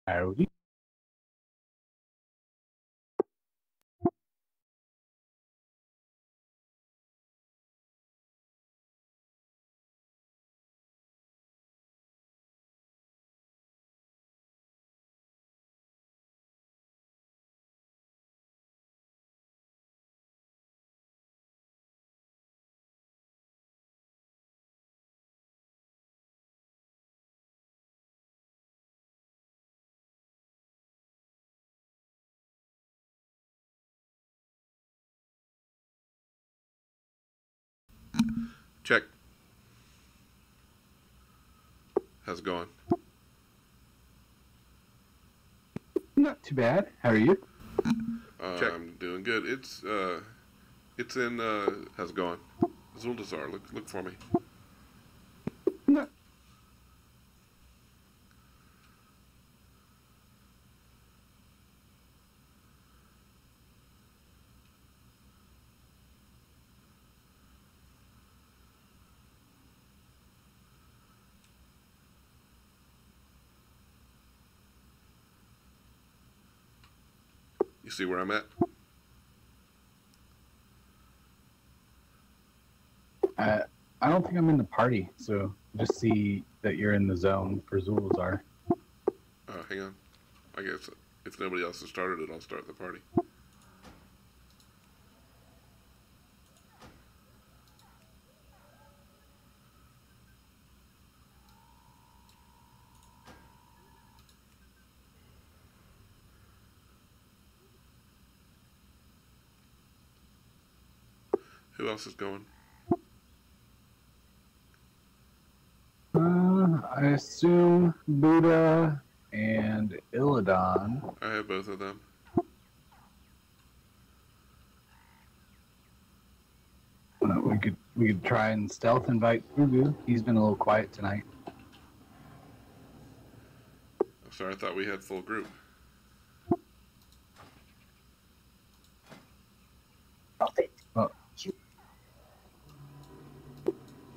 Howdy. Check. How's it going? Not too bad. How are you? I'm doing good. It's in how's it going? Atal'Dazar, look for me. No. You see where I'm at? I don't think I'm in the party, so just see that you're in the zone for Zulazar. Hang on. I guess if nobody else has started it, I'll start the party. Who else is going? I assume Buddha and Illidan. I have both of them. We could try and stealth invite Fugu. He's been a little quiet tonight. I'm sorry, I thought we had full group. Well,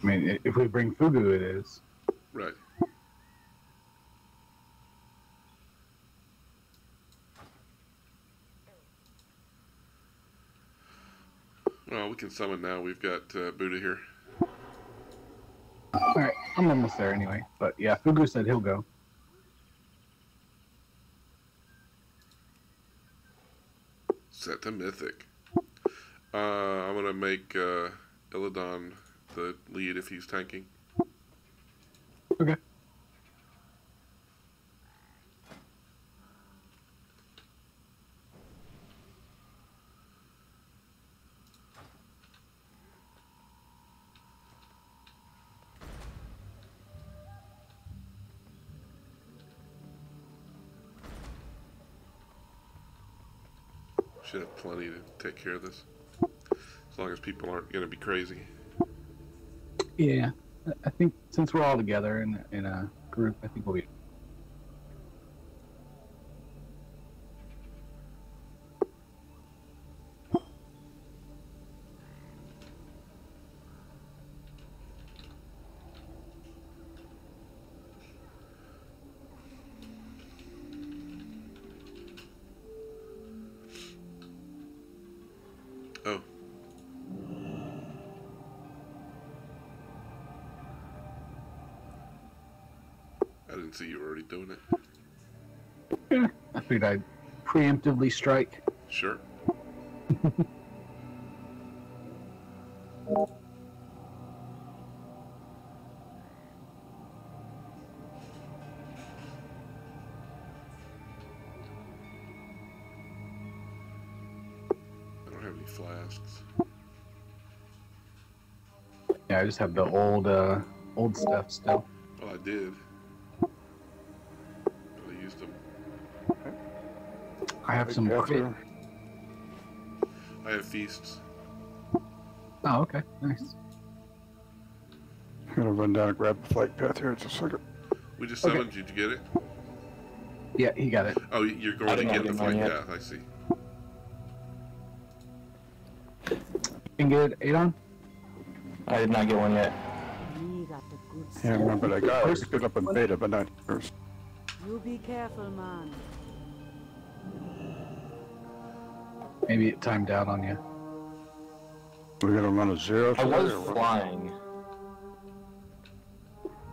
I mean, if we bring Fugu, it is. Right. Well, we can summon now. We've got Buddha here. All right, I'm almost there anyway. But yeah, Fugu said he'll go. Set to Mythic. I'm going to make Illidan the lead if he's tanking. Okay. Should have plenty to take care of this. As long as people aren't going to be crazy. Yeah, I think since we're all together in a group, I think we'll be. Oh. I didn't see you were already doing it. Yeah, I figured I'd preemptively strike. Sure. I don't have any flasks. Yeah, I just have the old stuff still. Well, I did. But I used them. I have some. I have feasts. Oh, okay, nice. I'm gonna run down and grab the flight path here. Just a second. We just summoned. Did you get it? Yeah, he got it. Oh, you're going to get the flight path. I see. You can get 8 on? I did not get one yet. We got the good Yeah, I remember that guy was good up in beta, but not yours. You be careful, man. Maybe it timed out on you. We're gonna run a 0. I was flying.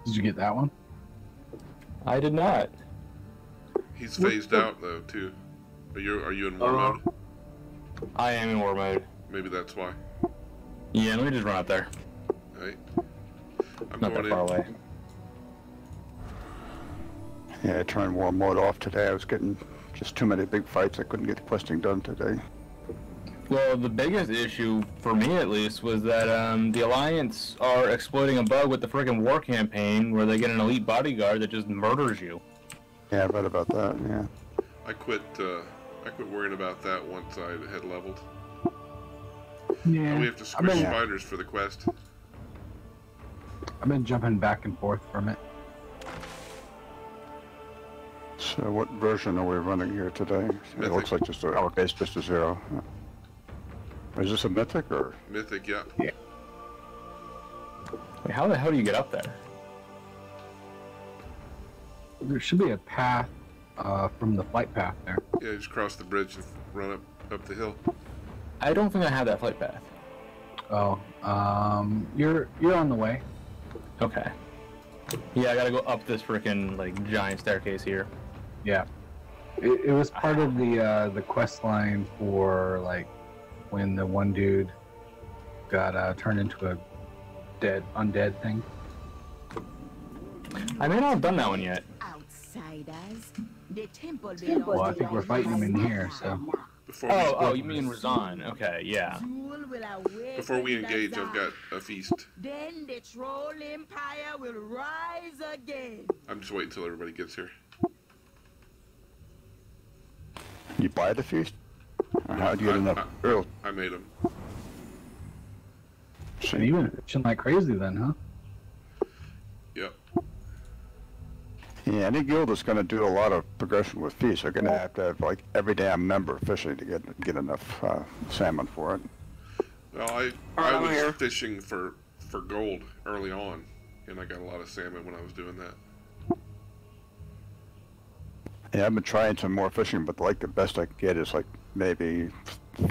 Did you get that one? I did not. He's phased out though too. Are you in war mode? I am in war mode. Maybe that's why. Yeah, let me just run up there. Right. I'm Not that going far in. away. Yeah, I turned war mode off today. I was getting just too many big fights. I couldn't get the questing done today. Well, the biggest issue, for me at least, was that the Alliance are exploiting a bug with the friggin' war campaign where they get an elite bodyguard that just murders you. Yeah, I read about that, yeah. I quit worrying about that once I had leveled. Yeah. We have to squish spiders for the quest. I've been jumping back and forth from it. So what version are we running here today? Mythic. It looks like just a, okay, it's just a 0. Is this a mythic or? Mythic, yeah. Wait, how the hell do you get up there? There should be a path from the flight path there. Yeah, just cross the bridge and run up the hill. I don't think I have that flight path. Oh, you're on the way. Okay. Yeah, I gotta go up this frickin' like giant staircase here. Yeah. It was part of the quest line for like when the one dude got turned into a undead thing. I may not have done that one yet. Outsiders. The temple Well, I think we're fighting him in here, so. Oh, you mean Razan? Okay, yeah. Before we engage, I've got a feast. Then the troll empire will rise again. I'm just waiting until everybody gets here. You buy the feast? Or how do you get enough earl? I made them. So you've been fishing like crazy then, huh? Yep. Yeah, any guild that's going to do a lot of progression with feast are going to have like every damn member fishing to get enough salmon for it. Well, I was fishing for gold early on, and I got a lot of salmon when I was doing that. Yeah, I've been trying some more fishing, but like the best I can get is like maybe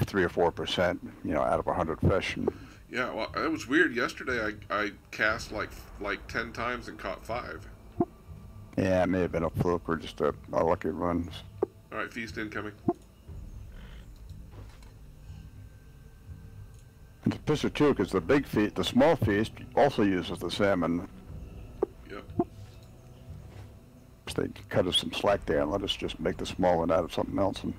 3 or 4%, you know, out of 100 fish. And Yeah, well, it was weird. Yesterday, I cast like 10 times and caught 5. yeah, it may have been a fluke or just a lucky run. All right, feast incoming. It's a pisser too, because the big feast, the small feast, also uses the salmon. Yep. They cut us some slack there and let us just make the small one out of something else. And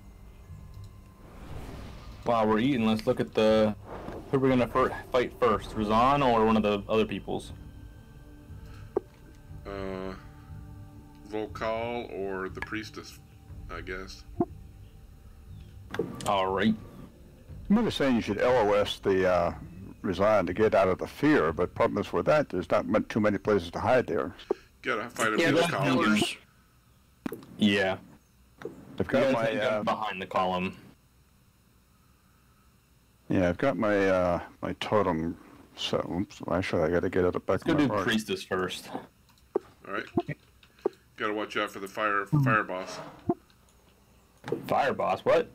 While we're eating, let's look at who we're gonna fight first, Razan or one of the other peoples? Volkal or the priestess, I guess. Alright. I remember saying you should LOS the resign to get out of the fear, but problem is with that, there's not too many places to hide there. Gotta fight a Yeah, those Volkal. pillars. Yeah. I've got You my guys have behind the column. yeah, I've got my my totem. So oops, actually, I got to get it back. Let's go in my do mark. priestess first. All right. Gotta watch out for the fire boss. Fire boss, what?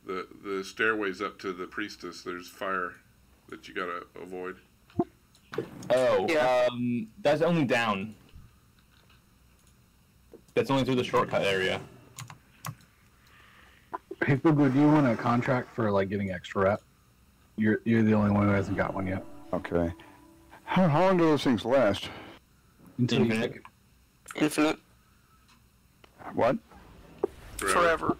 The stairways up to the priestess. There's fire that you gotta avoid. Oh, Yeah. that's only down. That's only through the shortcut area. Hey, Fugu, do you want a contract for like getting extra rep? You're the only one who hasn't got one yet. Okay. How long do those things last? Until you Infinite. take it. Infinite. What? Forever.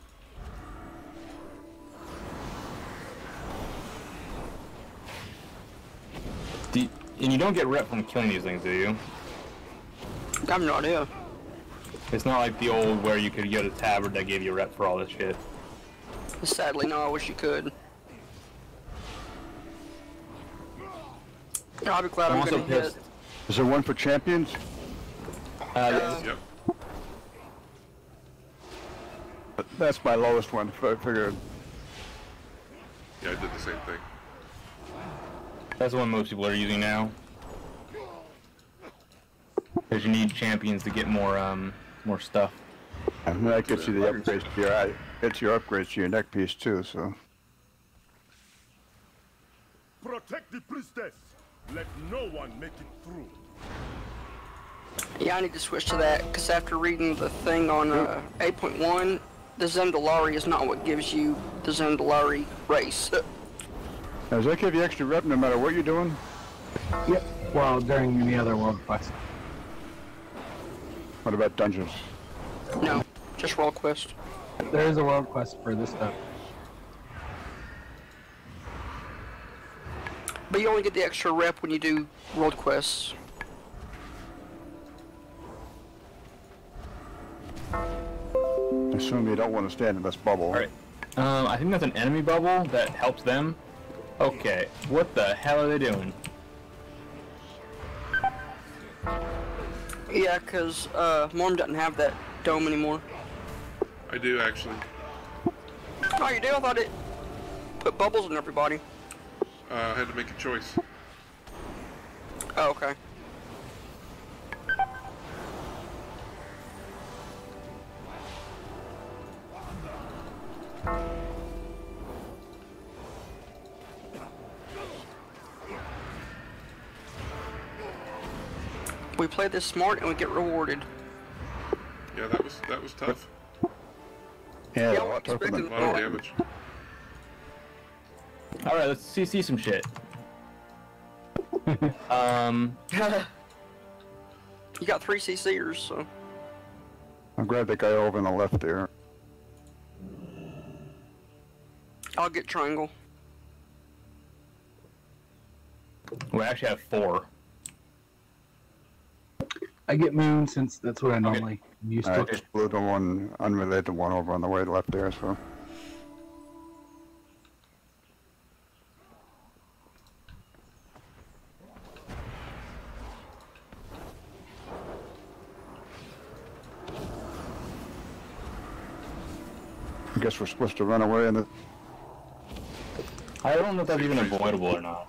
And you don't get rep from killing these things, do you? I have no idea. It's not like the old where you could get a tabard that gave you rep for all this shit. Sadly, no, I wish you could. I'll be glad I'm I'm also gonna hit. pissed. Is there one for champions? Yep. That's my lowest one. I figured. Yeah, I did the same thing. That's the one most people are using now. Because you need champions to get more stuff. And that gets you the upgrades to your upgrades to your neck piece too. So. Protect the priestess. Let no one make it through. Yeah, I need to switch to that, because after reading the thing on 8.1, the Zendalari is not what gives you the Zendalari race. Now, does that give you extra rep no matter what you're doing? Yep. Well, during any other world quest. What about dungeons? No, just roll quest. There is a world quest for this stuff. But you only get the extra rep when you do world quests. Assume you don't want to stand in this bubble. Alright. I think that's an enemy bubble that helps them. Okay, what the hell are they doing? Yeah, because Morm doesn't have that dome anymore. I do actually. Oh, you do? I thought it put bubbles in everybody. I had to make a choice. Oh, okay. We play this smart and we get rewarded. Yeah, that was tough. Yeah, Yeah, a lot tougher A than lot of damage. Alright, let's see some shit. You got 3 CCers, so. I'll grab that guy over on the left there. I'll get triangle. We actually have 4. I get moon since that's what I normally use I to. just blew the one unrelated one over on the way left there, so. I guess we're supposed to run away in the. I don't know if that's even avoidable or not.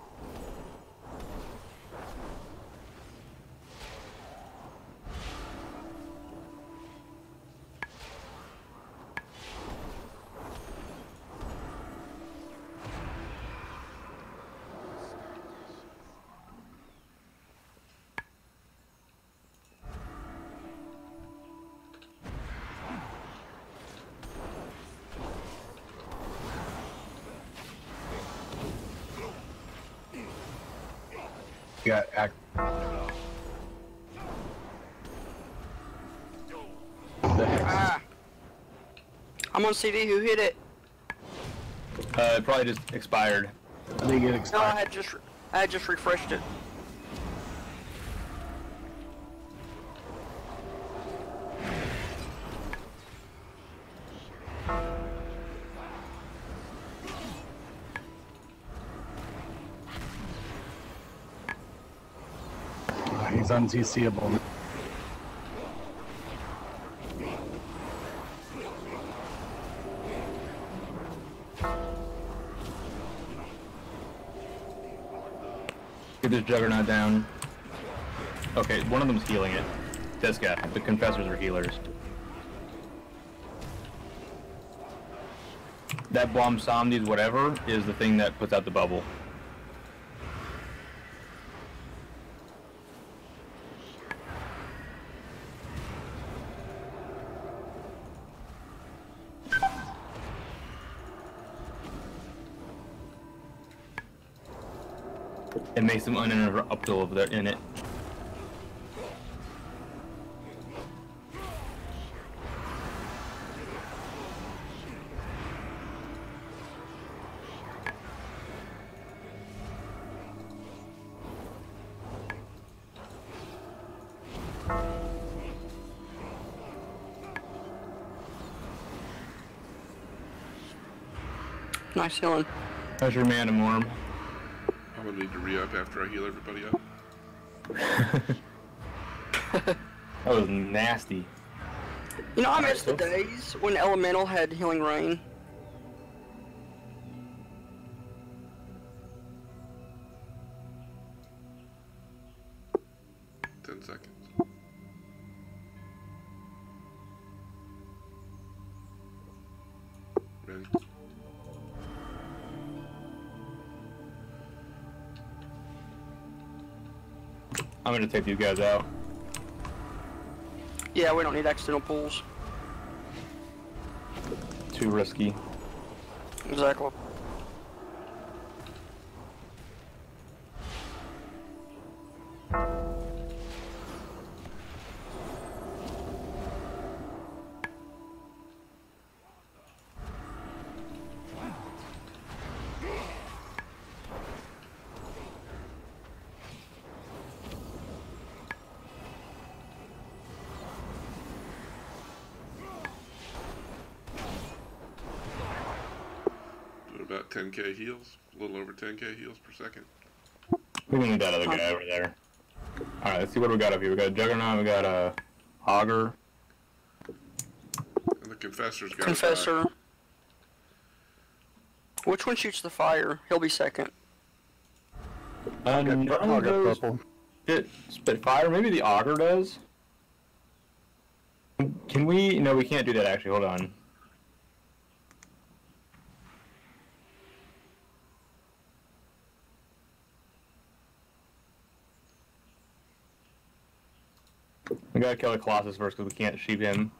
Got act. The hex. Ah! I'm on CD. Who hit it? It probably just expired. They get No, expired. I had just refreshed it. He's unCCable. Get this juggernaut down. Okay, one of them's healing it. This guy. The confessors are healers. That bomb somnies whatever is the thing that puts out the bubble. It makes them uninterruptible if they're in it. Nice healing. How's your mana, Morm? I'm gonna need to re-up after I heal everybody up. That was nasty. You know, I miss the days when Elemental had healing rain. Ten seconds. fine. I'm gonna take these guys out. Yeah, we don't need accidental pulls. Too risky. Exactly. Doing about 10k heals, a little over 10k heals per second. We need that other guy over there. Alright, let's see what we got up here. We got a Juggernaut, we got a Augur. And the Confessor's got Confessor. Which one shoots the fire? He'll be second. I'll get purple. Spit fire? Maybe the Augur does? Can we? No, we can't do that actually. Hold on. We gotta kill the Colossus first because we can't shoot him.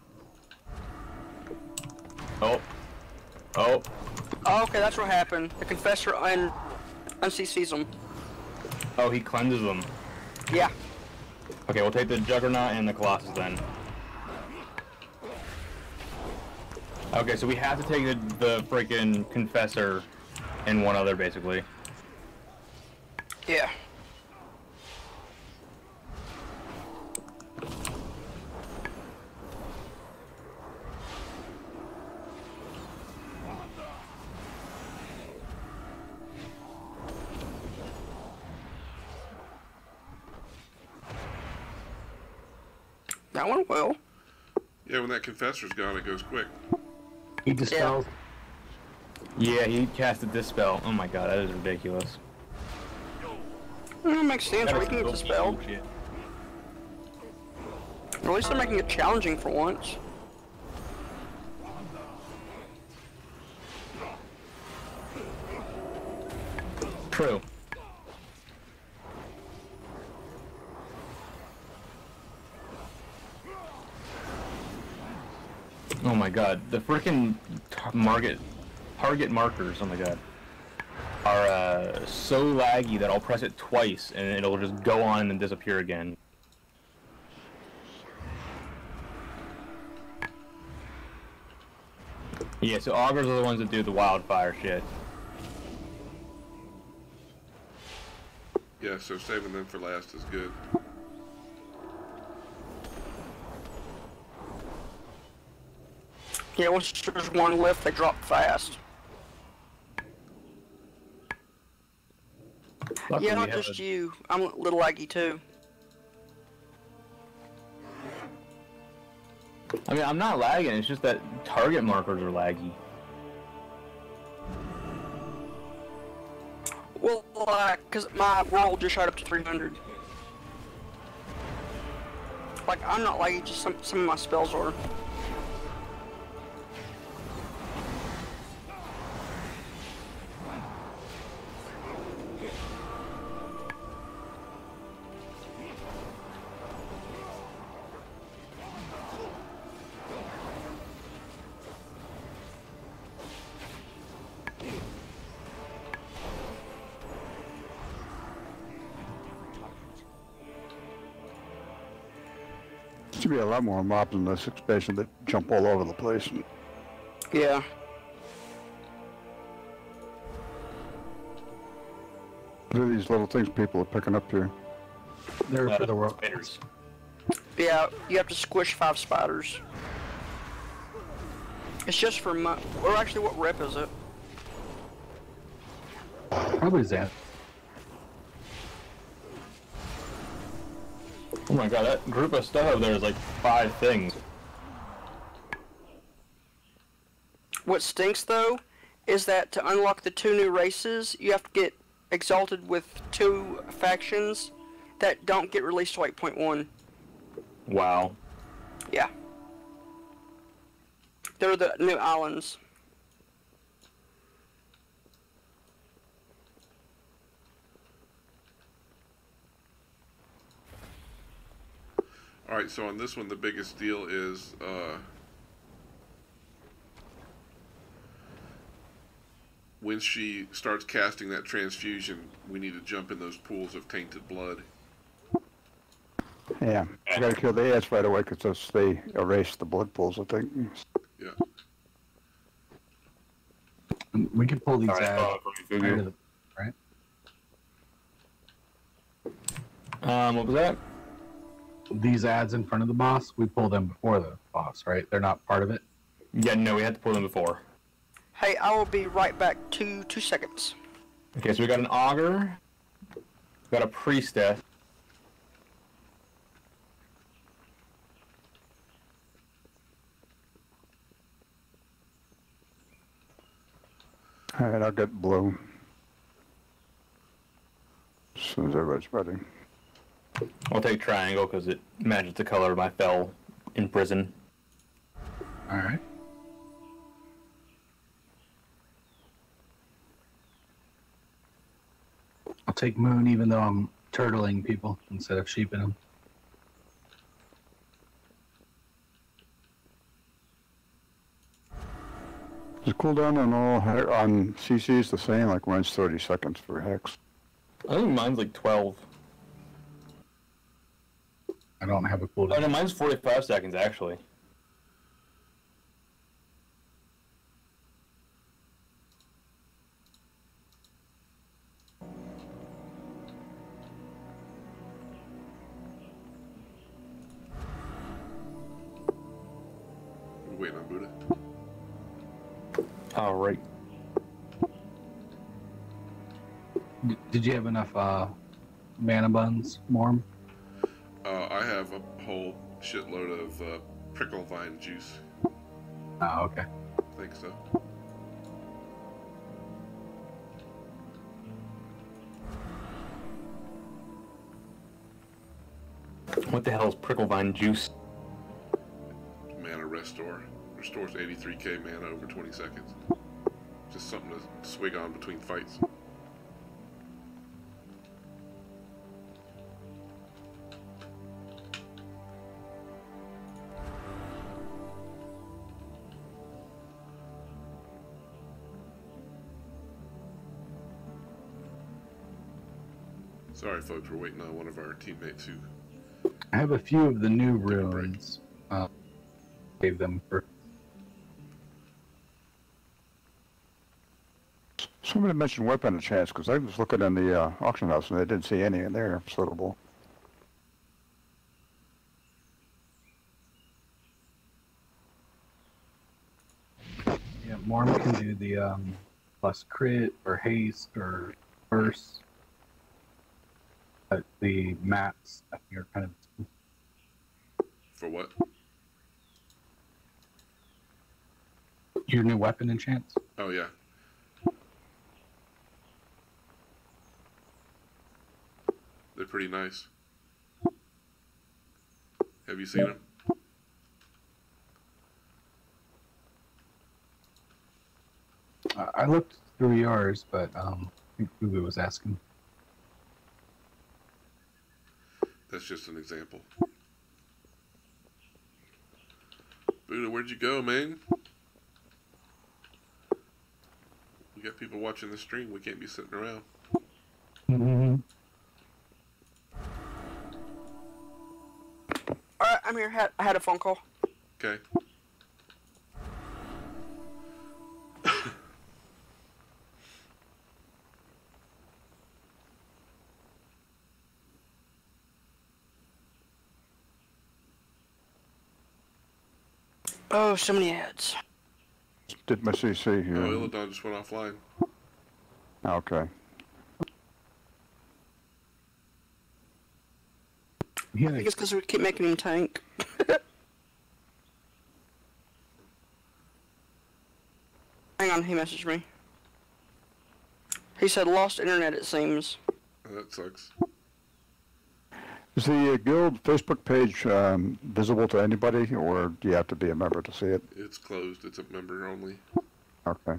Oh. Oh. Oh, okay, that's what happened. The Confessor unCCs them. Oh, he cleanses them. Yeah. Okay, we'll take the Juggernaut and the Colossus then. Okay, so we have to take the freaking Confessor and one other, basically. Yeah. That went well. Yeah, when that Confessor's gone, it goes quick. He dispels. Yeah, he casted Dispel. Oh my god, that is ridiculous. That makes sense. We can get dispelled. Or at least they're making it challenging for once. True. Oh my god, the frickin' target markers, oh my god, are so laggy that I'll press it twice and it'll just go on and disappear again. Yeah, so augurs are the ones that do the wildfire shit. Yeah, so saving them for last is good. Yeah, once there's one left, they drop fast. Luckily, yeah, we not have just you. I'm a little laggy too. I mean, I'm not lagging, it's just that target markers are laggy. Well, cause my world just shot up to 300. Like, I'm not laggy, just some of my spells are. Should be a lot more mobs in this expansion that jump all over the place. Yeah. What are these little things people are picking up here? They're for the world. Spiders. Yeah, you have to squish 5 spiders. It's just for or actually, what rep is it? Probably Xanth. Oh my god, that group of stuff over there is like 5 things. What stinks though, is that to unlock the 2 new races, you have to get exalted with 2 factions that don't get released to 8.1. Wow. Yeah. They're the new islands. Alright, so on this one, the biggest deal is, when she starts casting that transfusion, we need to jump in those pools of tainted blood. Yeah, you gotta kill the ants right away because they erase the blood pools, I think. Yeah. We can pull these Alright, ads. Fugu. Right? What was that? These ads in front of the boss, we pull them before the boss, right? They're not part of it. Yeah, no, we had to pull them before. Hey, I will be right back. 2 seconds. Okay, so we got an augur, we got a priestess. Alright, I'll get blue. As soon as everybody's ready. I'll take triangle because it matches the color of my fell in prison. All right. I'll take moon even though I'm turtling people instead of sheeping them. Is cooldown on all on CCs the same? Like mine's 30 seconds for Hex. I think mine's like 12. I don't have a cooldown. Oh no, mine's 45 seconds actually. We're waiting on Buddha. Alright. Did you have enough mana buns, Morm? I have a whole shitload of prickle vine juice. Oh, okay. I think so. What the hell is prickle vine juice? Mana restore. Restores 83k mana over 20 seconds. Just something to swig on between fights. Sorry, folks, we're waiting on one of our teammates who. I have a few of the new runes. Gave them for. Somebody mentioned weapon a chance because I was looking in the auction house and I didn't see any in there suitable. Yeah, Morm can do the plus crit or haste or burst. But the mats, I think, are kind of. For what? Your new weapon enchants? Oh, yeah. They're pretty nice. Have you seen them? I looked through yours, but I think Fugu was asking. That's just an example. Buddha, where'd you go, man? We got people watching the stream. We can't be sitting around. Mm-hmm. Alright, I'm here. I had a phone call. Okay. Oh, so many ads. Did my CC here? Oh, Illidan just went offline. Okay. Yeah, I think it's because we keep making him tank. Hang on, he messaged me. He said lost internet, it seems. Oh, that sucks. Is the guild Facebook page visible to anybody, or do you have to be a member to see it? It's closed. It's a member only. Okay.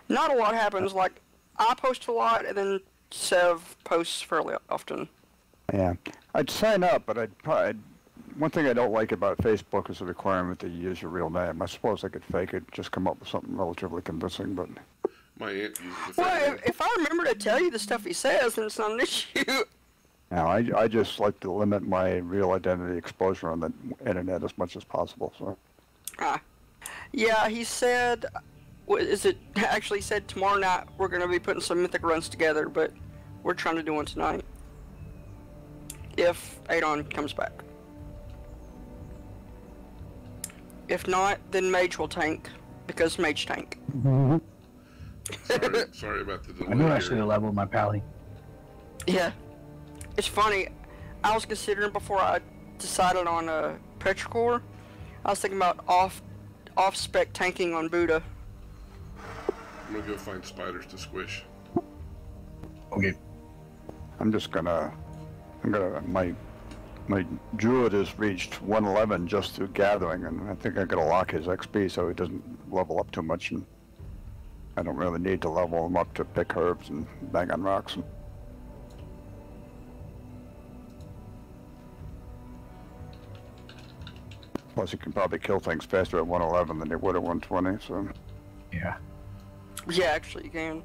Not a lot happens. Like, I post a lot, and then Sev posts fairly often. Yeah, I'd sign up, but one thing I don't like about Facebook is the requirement that you use your real name. I suppose I could fake it, just come up with something relatively convincing, but... My aunt uses the fake Well, name. if I remember to tell you the stuff he says, then it's not an issue. Now, I just like to limit my real identity exposure on the internet as much as possible, so... Yeah, he said, actually said tomorrow night we're going to be putting some Mythic runs together, but we're trying to do one tonight. If Adon comes back. If not, then Mage will tank, because Mage tank. Sorry about the delay. I knew I here. should have leveled my pally. Yeah. It's funny, I was considering before I decided on Petrichor, I was thinking about off-spec tanking on Buddha. I'm gonna go find spiders to squish. Okay. My druid has reached 111 just through gathering, and I think I'm gonna lock his XP so he doesn't level up too much, and I don't really need to level him up to pick herbs and bang on rocks. Plus, he can probably kill things faster at 111 than he would at 120, so... Yeah. Yeah, actually you can.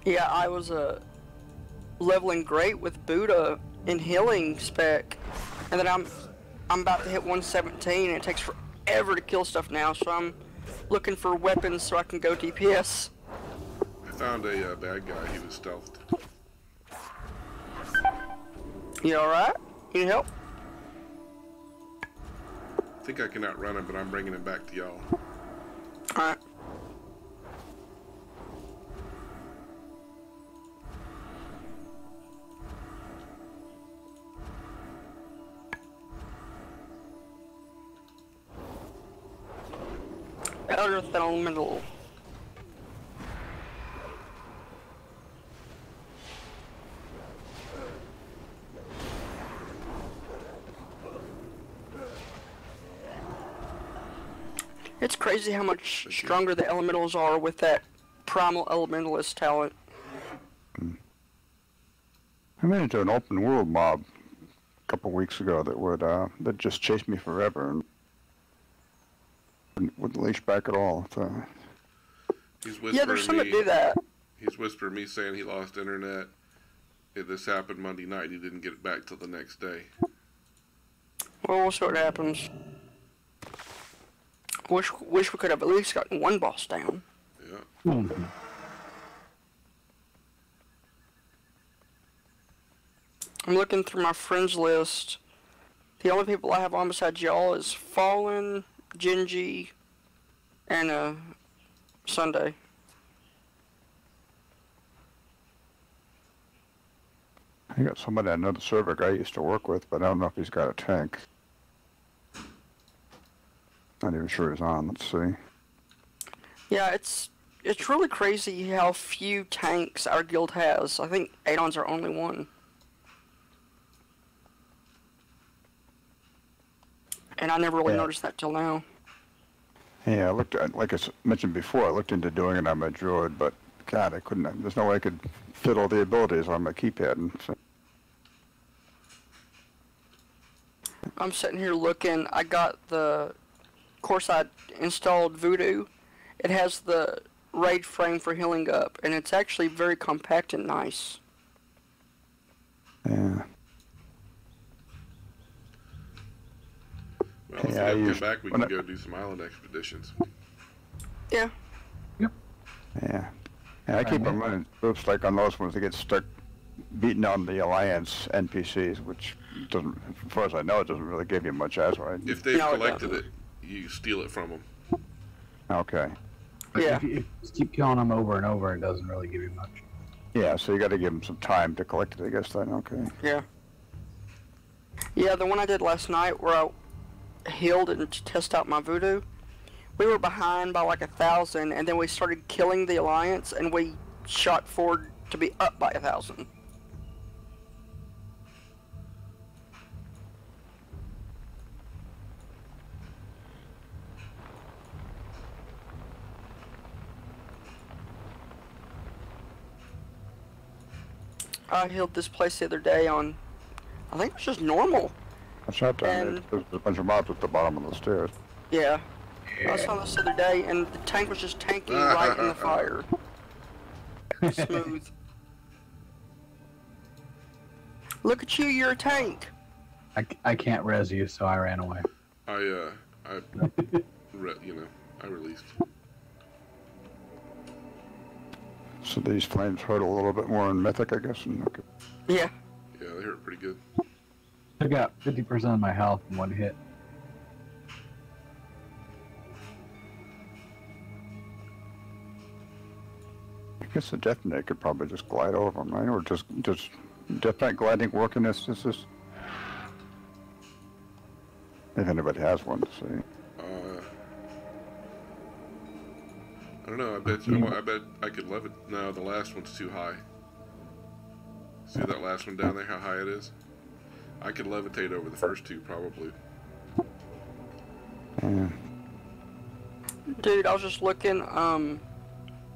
Yeah, I was leveling great with Buddha in healing spec, and then I'm about to hit 117, and it takes forever to kill stuff now, so I'm looking for weapons so I can go DPS. I found a bad guy. He was stealthed. You alright? You need help? I think I can outrun him, but I'm bringing him back to y'all. Alright. Earth Elemental. It's crazy how much stronger the elementals are with that primal elementalist talent. I ran into an open world mob a couple weeks ago that just chased me forever and wouldn't leash back at all. So. He's whispering Yeah, there's some that me. do that. He's whispering me saying he lost internet. This happened Monday night. He didn't get it back till the next day. Well, we'll see what happens. Wish we could have at least gotten one boss down. Yeah. Mm-hmm. I'm looking through my friends list. The only people I have on besides y'all is Fallen, Genji, and Sunday. I got somebody on another server guy I used to work with, but I don't know if he's got a tank. Not even sure he's on. Let's see. Yeah, it's really crazy how few tanks our guild has. I think Adon's our only one. And I never really noticed that till now. Yeah, I looked at, like I mentioned before, I looked into doing it on my druid, but God, I couldn't. There's no way I could fit all the abilities on my keypad. And so. I'm sitting here looking. I got the course I installed Voodoo. It has the raid frame for healing up, and it's actually very compact and nice. Yeah. Well, if you have to come back, we can go do some island expeditions. Yeah. Yep. Yeah. Yeah, I keep on running groups like on those ones that get stuck beating on the Alliance NPCs, which doesn't, as far as I know, it doesn't really give you much as right. If they've collected it, you steal it from them. Okay. Yeah. If you keep killing them over and over, it doesn't really give you much. Yeah, so you got to give them some time to collect it, I guess, then. Okay. Yeah. Yeah, the one I did last night where I healed and to test out my Voodoo, we were behind by like 1,000, and then we started killing the Alliance, and we shot forward to be up by 1,000. I healed this place the other day on, I think it was just normal. I shot down there. And- There's a bunch of mobs at the bottom of the stairs. Yeah. I saw this the other day, and the tank was just tanking right in the fire. Smooth. Look at you, you're a tank. I can't res you, so I ran away. I released. So these flames hurt a little bit more in Mythic, I guess. And okay. Yeah. Yeah, they hurt pretty good. I got 50% of my health in one hit. I guess the detonate could probably just glide over them, right? Or just detonate gliding work in this? If anybody has one to see. I don't know. I bet I could levitate. No, the last one's too high. See that last one down there? How high it is? I could levitate over the first two probably. Yeah. Dude, I was just looking,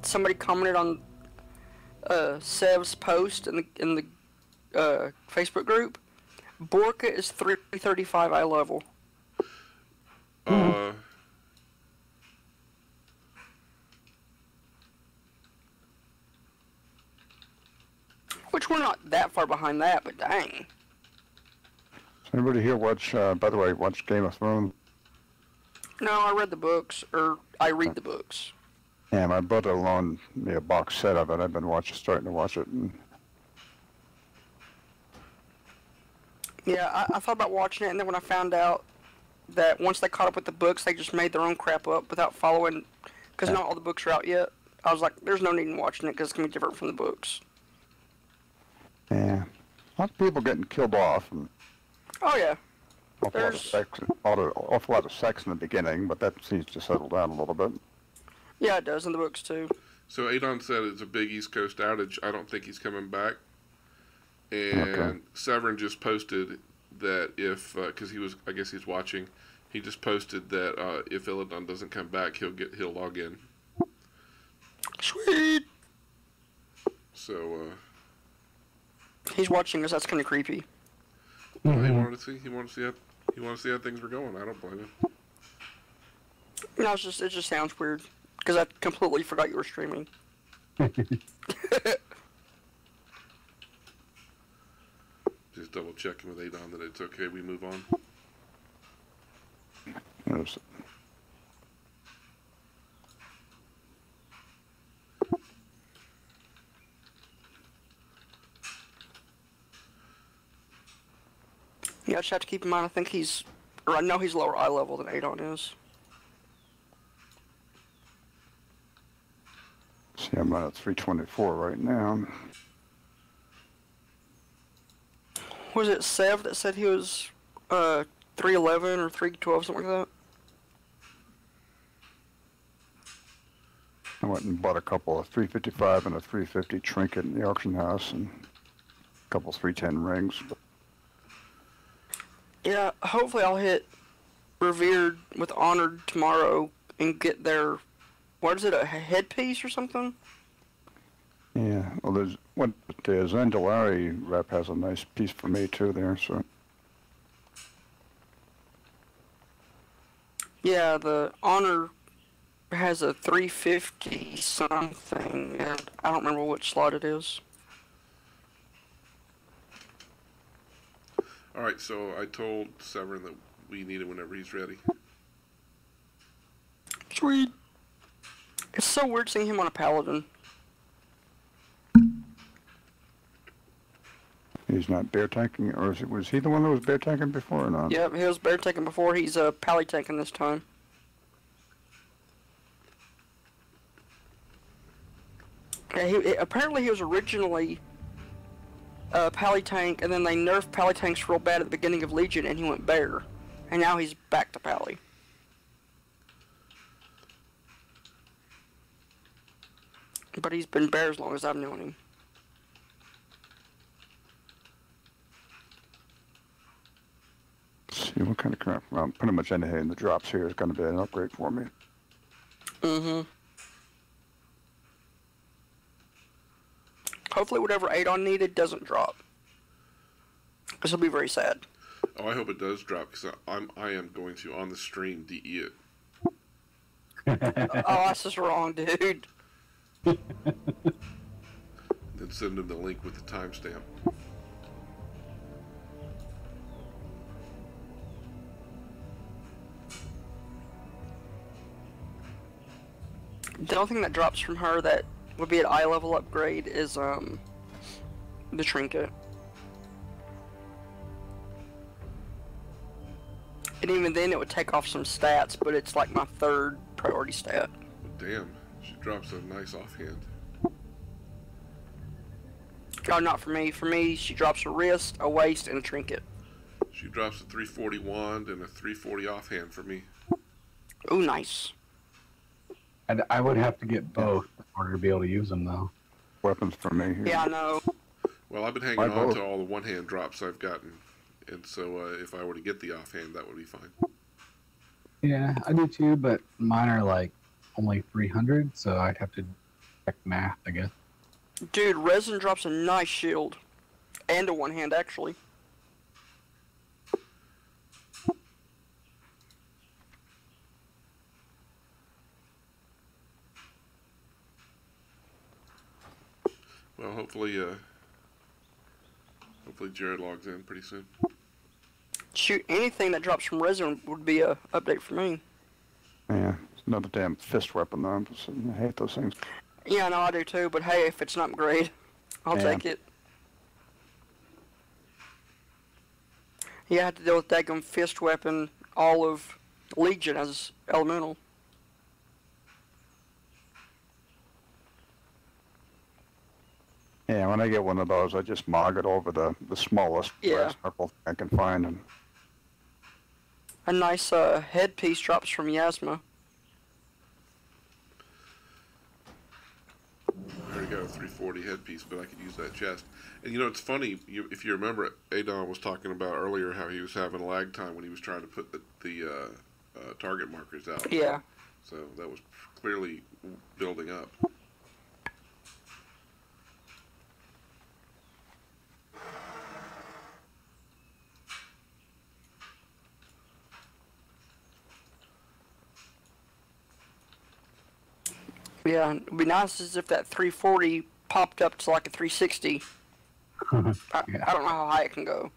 somebody commented on, Sev's post in the Facebook group. Borka is 335 eye level. Which we're not that far behind that, but dang. Anybody here watch, by the way, watch Game of Thrones? No, I read the books, or I read the books. Yeah, my brother loaned me a box set of it. I've been starting to watch it. And Yeah, I thought about watching it, and then when I found out that once they caught up with the books, they just made their own crap up without following, because not all the books are out yet. I was like, there's no need in watching it, because it's going to be different from the books. yeah, a lot of people getting killed off. And Oh, yeah. awful lot of sex in the beginning, but that seems to settle down a little bit. Yeah, it does in the books, too. So Adon said it's a big East Coast outage. I don't think he's coming back. And Severin just posted that if, because I guess he's watching, he just posted that if Illidan doesn't come back, he'll log in. Sweet! So, He's watching us, that's kind of creepy. he wanted to see how things were going. I don't blame him. No, it just sounds weird, because I completely forgot you were streaming. Just double checking with Adon that it's okay. We move on. There's, Yeah, I just have to keep in mind, I know he's lower eye level than Adon is. see, I'm at 324 right now. Was it Sev that said he was 311 or 312, something like that? I went and bought a couple of 355 and a 350 trinket in the auction house and a couple 310 rings. But Yeah, hopefully I'll hit Revered with Honored tomorrow and get their, what is it, a headpiece or something? yeah, well, there's what the Zandalari rep has a nice piece for me too there. So Yeah, the Honor has a 350 something, and I don't remember which slot it is. All right, so I told Severin that we need it whenever he's ready. Sweet. It's so weird seeing him on a paladin. he's not bear tanking, or was he the one that was bear tanking before or not? Yep, he was bear tanking before. He's pally tanking this time. Yeah, apparently he was originally pally tank, and then they nerfed pally tanks real bad at the beginning of Legion, and he went bear, and now he's back to pally. But he's been bear as long as I've known him. Let's see what kind of crap. Well, pretty much anything in the drops here is going to be an upgrade for me. Mm-hmm. Hopefully whatever Adon needed doesn't drop. This will be very sad. Oh, I hope it does drop, because I am going to, on the stream, DE it. Oh, that's just wrong, dude. Then send him the link with the timestamp. The only thing that drops from her that would be an eye level upgrade is the trinket. And even then it would take off some stats, but it's like my 3rd priority stat. Well, damn, she drops a nice offhand. Oh, not for me. For me, she drops a wrist, a waist, and a trinket. She drops a 340 wand and a 340 offhand for me. Oh, nice. And I would have to get both in order to be able to use them, though. Weapons for me here. Yeah, I know. Well, I've been hanging on to all the one-hand drops I've gotten, and so if I were to get the offhand, that would be fine. Yeah, I do too, but mine are like only 300, so I'd have to check math, I guess. Dude, resin drops a nice shield. And a one-hand, actually. Well, hopefully Jared logs in pretty soon. Shoot, anything that drops from resin would be a update for me. Yeah, it's another damn fist weapon though. I hate those things. Yeah, no, I do too, but hey, if it's not great, I'll take it. Yeah, I had to deal with daggum fist weapon all of Legion as elemental. Yeah, when I get one of those, I just mog it over the smallest brass knuckle I can find. And a nice headpiece drops from Yasma. I already got a 340 headpiece, but I could use that chest. And you know, it's funny, if you remember, Adon was talking about earlier how he was having lag time when he was trying to put the target markers out. Yeah. So that was clearly building up. Yeah, it'd be nice as if that 340 popped up to like a 360. I don't know how high it can go.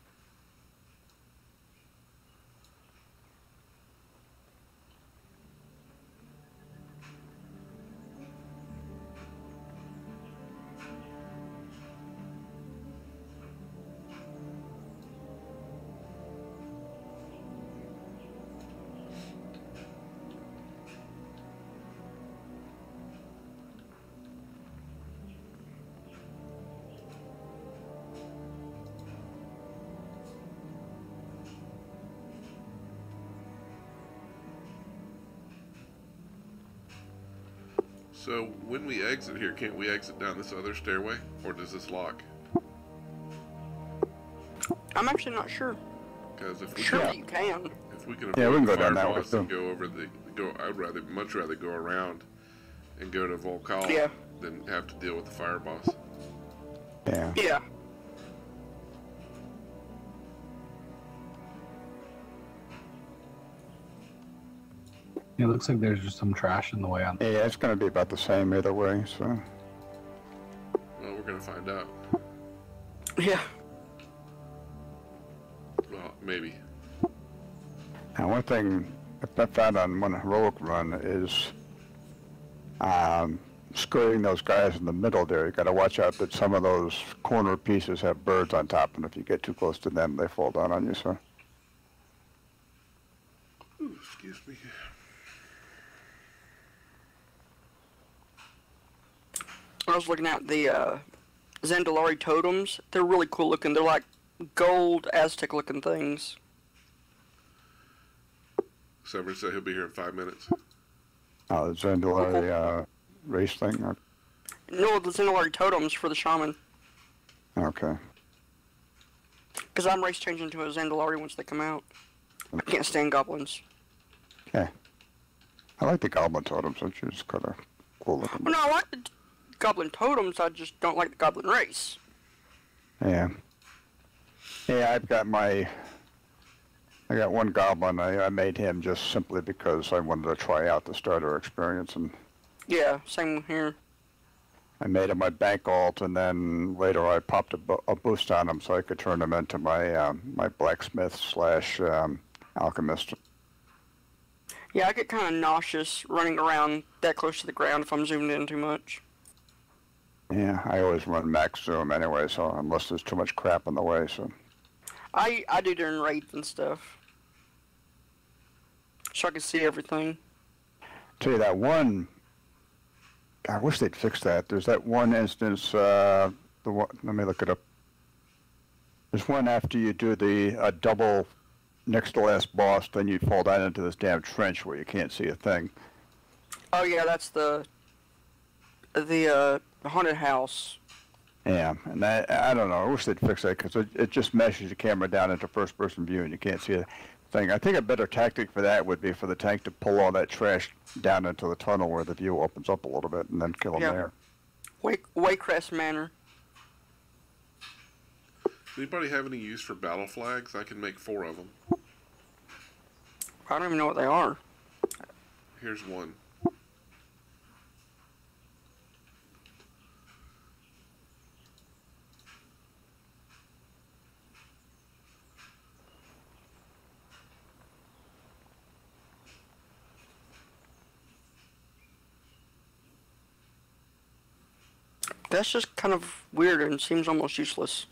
So when we exit here, can't we exit down this other stairway, or does this lock? I'm actually not sure. Because if we Surely you can. if we can we avoid can the go down that way fireboss and too. go over I'd much rather go around and go to Volcal than have to deal with the fire boss. Yeah. Yeah. It looks like there's just some trash in the way on. Yeah, it's going to be about the same either way, so. Well, we're gonna find out. Yeah. Well, maybe. Now, one thing I found on one heroic run is skirting those guys in the middle there. You got to watch out that some of those corner pieces have birds on top, and if you get too close to them, they fall down on you. So. Ooh, excuse me. I was looking at the Zandalari totems. They're really cool looking. They're like gold Aztec looking things. Severin said he'll be here in 5 minutes. Oh, the Zandalari race thing? No, the Zandalari totems for the shaman. Okay. Because I'm race changing to a Zandalari once they come out. I can't stand goblins. Okay. I like the goblin totems, which is kind of cool looking. Well, no, I like the goblin totems, I just don't like the goblin race. Yeah. Yeah, I got one goblin. I made him just simply because I wanted to try out the starter experience, and Yeah, same here. I made him my bank alt, and then later I popped a boost on him so I could turn him into my my blacksmith slash alchemist. Yeah, I get kind of nauseous running around that close to the ground if I'm zoomed in too much. Yeah, I always run max zoom anyway, so unless there's too much crap in the way, so. I do during raids and stuff, so I can see everything. Tell you that one. I wish they'd fix that. There's that one instance. The one. Let me look it up. There's one after you do the double next to last boss, then you fall down into this damn trench where you can't see a thing. Oh yeah, that's the haunted house. Yeah, and I don't know. I wish they'd fix that because it just meshes the camera down into first-person view and you can't see a thing. I think a better tactic for that would be for the tank to pull all that trash down into the tunnel where the view opens up a little bit and then kill them there. Waycrest Manor. Anybody have any use for battle flags? I can make 4 of them. I don't even know what they are. Here's one. That's just kind of weird and seems almost useless.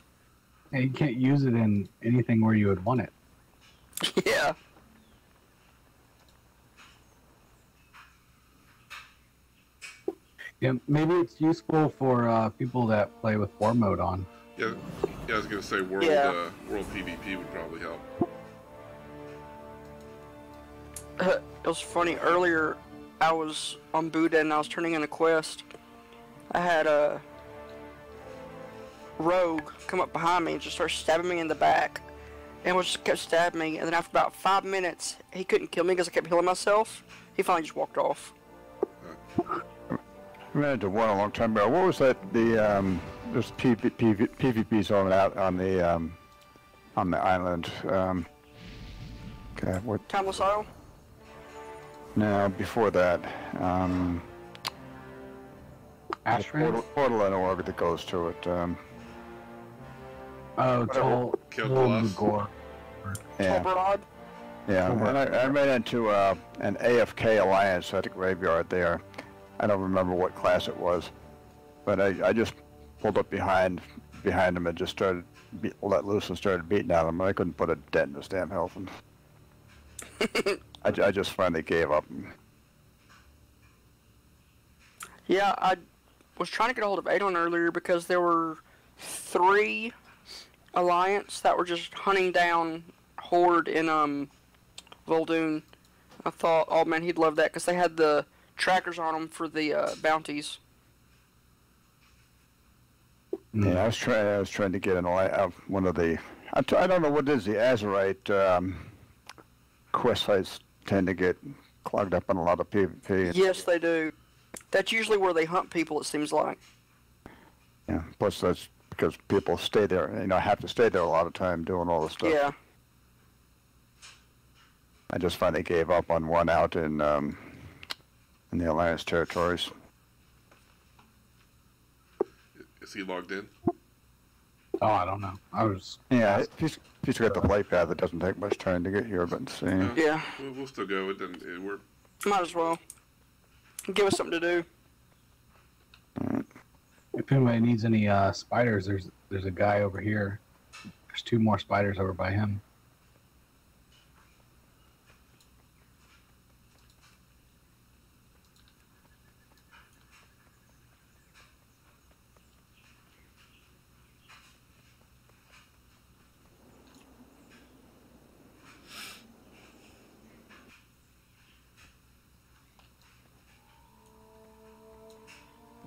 And you can't use it in anything where you would want it. Yeah. Yeah, maybe it's useful for people that play with war mode on. Yeah, I was gonna say world PvP would probably help. It was funny, earlier I was on Buddha and I was turning in a quest. I had a rogue come up behind me and just start stabbing me in the back. And just kept stabbing me, and then after about 5 minutes, he couldn't kill me because I kept healing myself. He finally just walked off. I ran into one a long time ago. What was that? There's PvP zone out on the island. Okay, what? Timeless Isle? No, before that. Ashram? Portal and orb that goes to it. Tol Yeah. Tolbarad? Yeah, and I ran into an AFK Alliance at the graveyard there. I don't remember what class it was, but I just pulled up behind him and just started let loose and started beating at him. I couldn't put a dent in his damn health, and I just finally gave up. Yeah, I was trying to get a hold of Adon earlier because there were 3 Alliance that were just hunting down Horde in Vol'dun. I thought, oh man, he'd love that because they had the trackers on them for the bounties. Yeah, I was trying to get one of the. I don't know what it is. The Azurite quest sites tend to get clogged up in a lot of PvP. Yes, they do. That's usually where they hunt people, it seems like. Yeah. Plus, that's because people stay there. Have to stay there a lot of time doing all this stuff. Yeah. I just finally gave up on one out in the Alliance territories. Is he logged in? Oh, I don't know. Yeah, if he's got the flight path, it doesn't take much time to get here, but see. Yeah. We'll still go. We're Might as well. Give us something to do. If anybody needs any spiders, there's a guy over here. There's 2 more spiders over by him.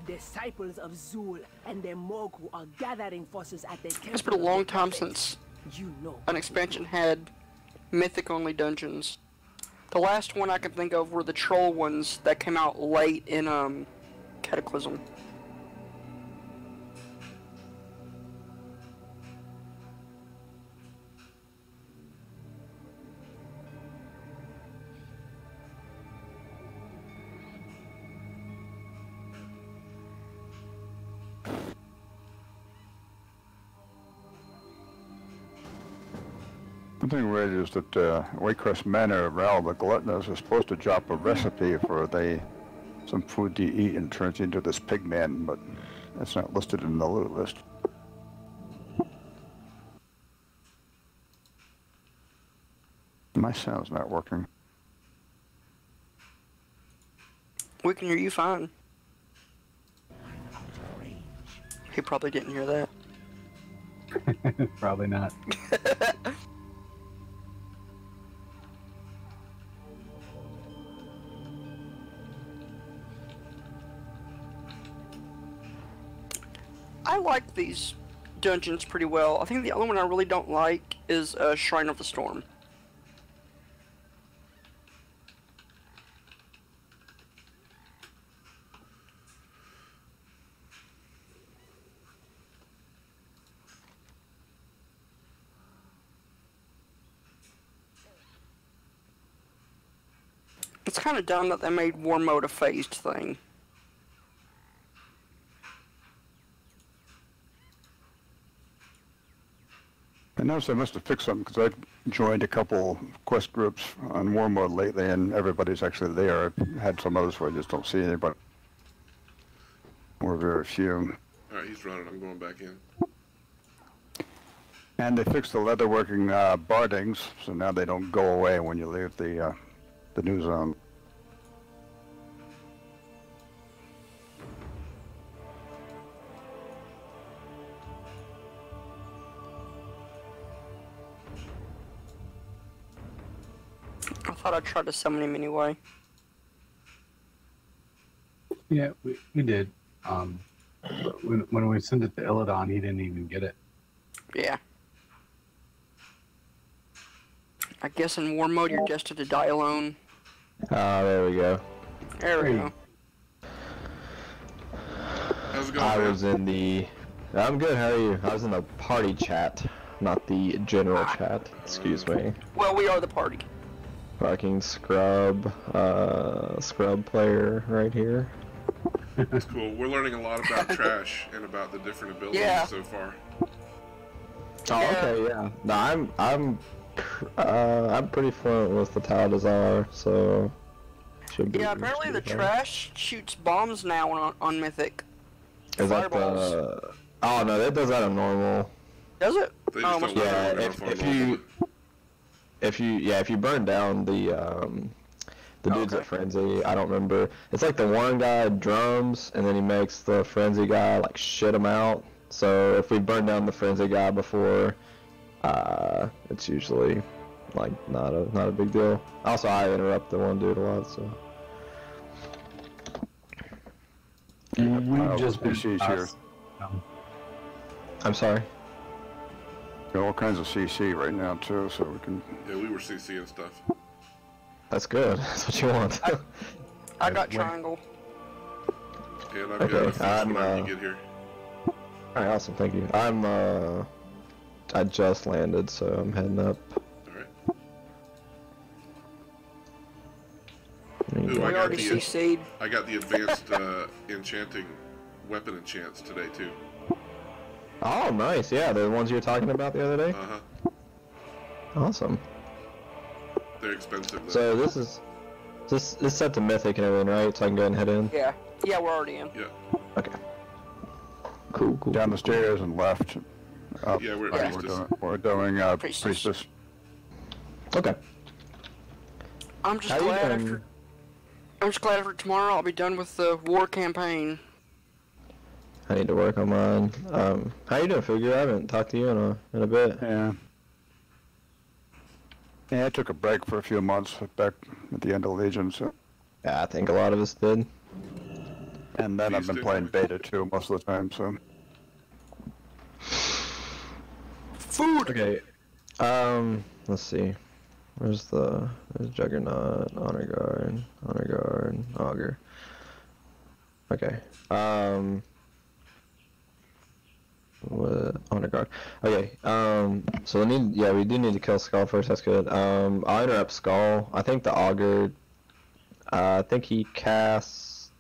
Disciples of Zul and their Mogu are gathering forces at their temple. It's been a long time since an expansion had mythic-only dungeons. The last one I can think of were the troll ones that came out late in Cataclysm. One thing weird is that Waycrest Manor, Ral the Gluttonous, is supposed to drop a recipe for some food to eat and turns into this pig man, but that's not listed in the loot list. My sound's not working. We can hear you fine. He probably didn't hear that. Probably not. I like these dungeons pretty well. I think the only one I really don't like is Shrine of the Storm. It's kind of dumb that they made War Mode a phased thing. I noticed I must have fixed something because I joined a couple quest groups on War Mode lately, and everybody's actually there. I've had some others where I just don't see anybody. Or very few. Alright, he's running. I'm going back in. And they fixed the leatherworking bardings, so now they don't go away when you leave the new zone. I thought I'd try to summon him anyway. Yeah, we did. But when we sent it to Illidan, he didn't even get it. Yeah. I guess in War Mode you're destined to die alone. There we go. There we go. How's it going, I man? was in the... I'm good, how are you? I was in the party chat, not the general chat. Excuse me. Well, we are the party. Fucking scrub player right here. That's cool. We're learning a lot about trash and about the different abilities Yeah. so far. Oh, okay, yeah. No, I'm pretty fluent with the Atal'Dazar, so should be. Yeah, apparently the fine. trash shoots bombs now on Mythic. Is that Fireballs. the? Oh no, that does that on normal. Does it? They just don't Yeah, learn enough on if you burn down the dudes at Frenzy, I don't remember. It's like the one guy drums, and then he makes the Frenzy guy like shit him out. So if we burn down the Frenzy guy before, it's usually like not a big deal. Also, I interrupt the one dude a lot, so. We've just been CCs here. I'm sorry. Got all kinds of CC right now too, so we can. Yeah, we were CCing stuff. That's good. That's what you want. I got triangle. And I've Okay, got a fix I'm, whenever you get here. Alright, awesome. Thank you. I just landed, so I'm heading up. Alright. There you Ooh, go. We already CC'd. I got the advanced enchanting weapon enchants today too. Oh, nice. Yeah, the ones you were talking about the other day. Uh-huh. Awesome. They're expensive though. So this is set to Mythic and everything, right? So I can go ahead and head in. Yeah. Yeah, we're already in. Yeah. Okay. Cool. Down the stairs and left. Up. Yeah, we're Right, at we're doing Priestess. Priestess. Okay. I'm just How you glad doing? after tomorrow I'll be done with the war campaign. I need to work on mine. How you doing, Figure? I haven't talked to you in a bit. Yeah. Yeah, I took a break for a few months back at the end of Legion, so. Yeah, I think a lot of us did. And then I've been playing beta too most of the time, so. Food! Okay. Let's see. There's Juggernaut, Honor Guard, Augur. Okay. What? Honor Guard. Okay. So we do need to kill Skull first. That's good. I'll interrupt Skull. I think the Augur. I think he casts.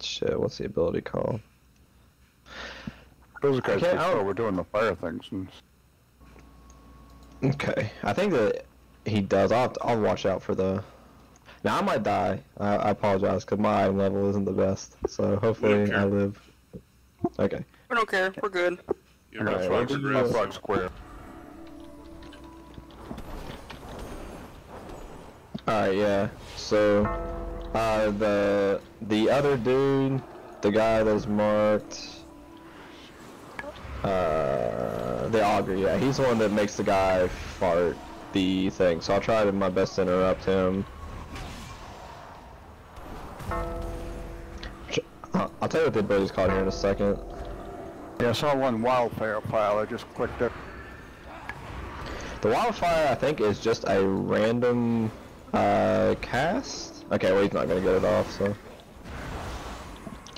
Shit. What's the ability called? Those guys Okay, before we're doing the fire things. And... Okay, I think that he does. I'll watch out for the. Now I might die. I apologize because my item level isn't the best. So hopefully I live. Okay. We don't care. We're good. Yeah, my progress. Square. Alright, yeah. So, the other dude, the guy that's marked, the augur, yeah, he's the one that makes the guy fart the thing. So I'll try my best to interrupt him. I'll tell you what the ability's called here in a second. Yeah, I saw one wildfire file. I just clicked it. The wildfire, I think, is just a random cast. Okay, well, he's not gonna get it off, so.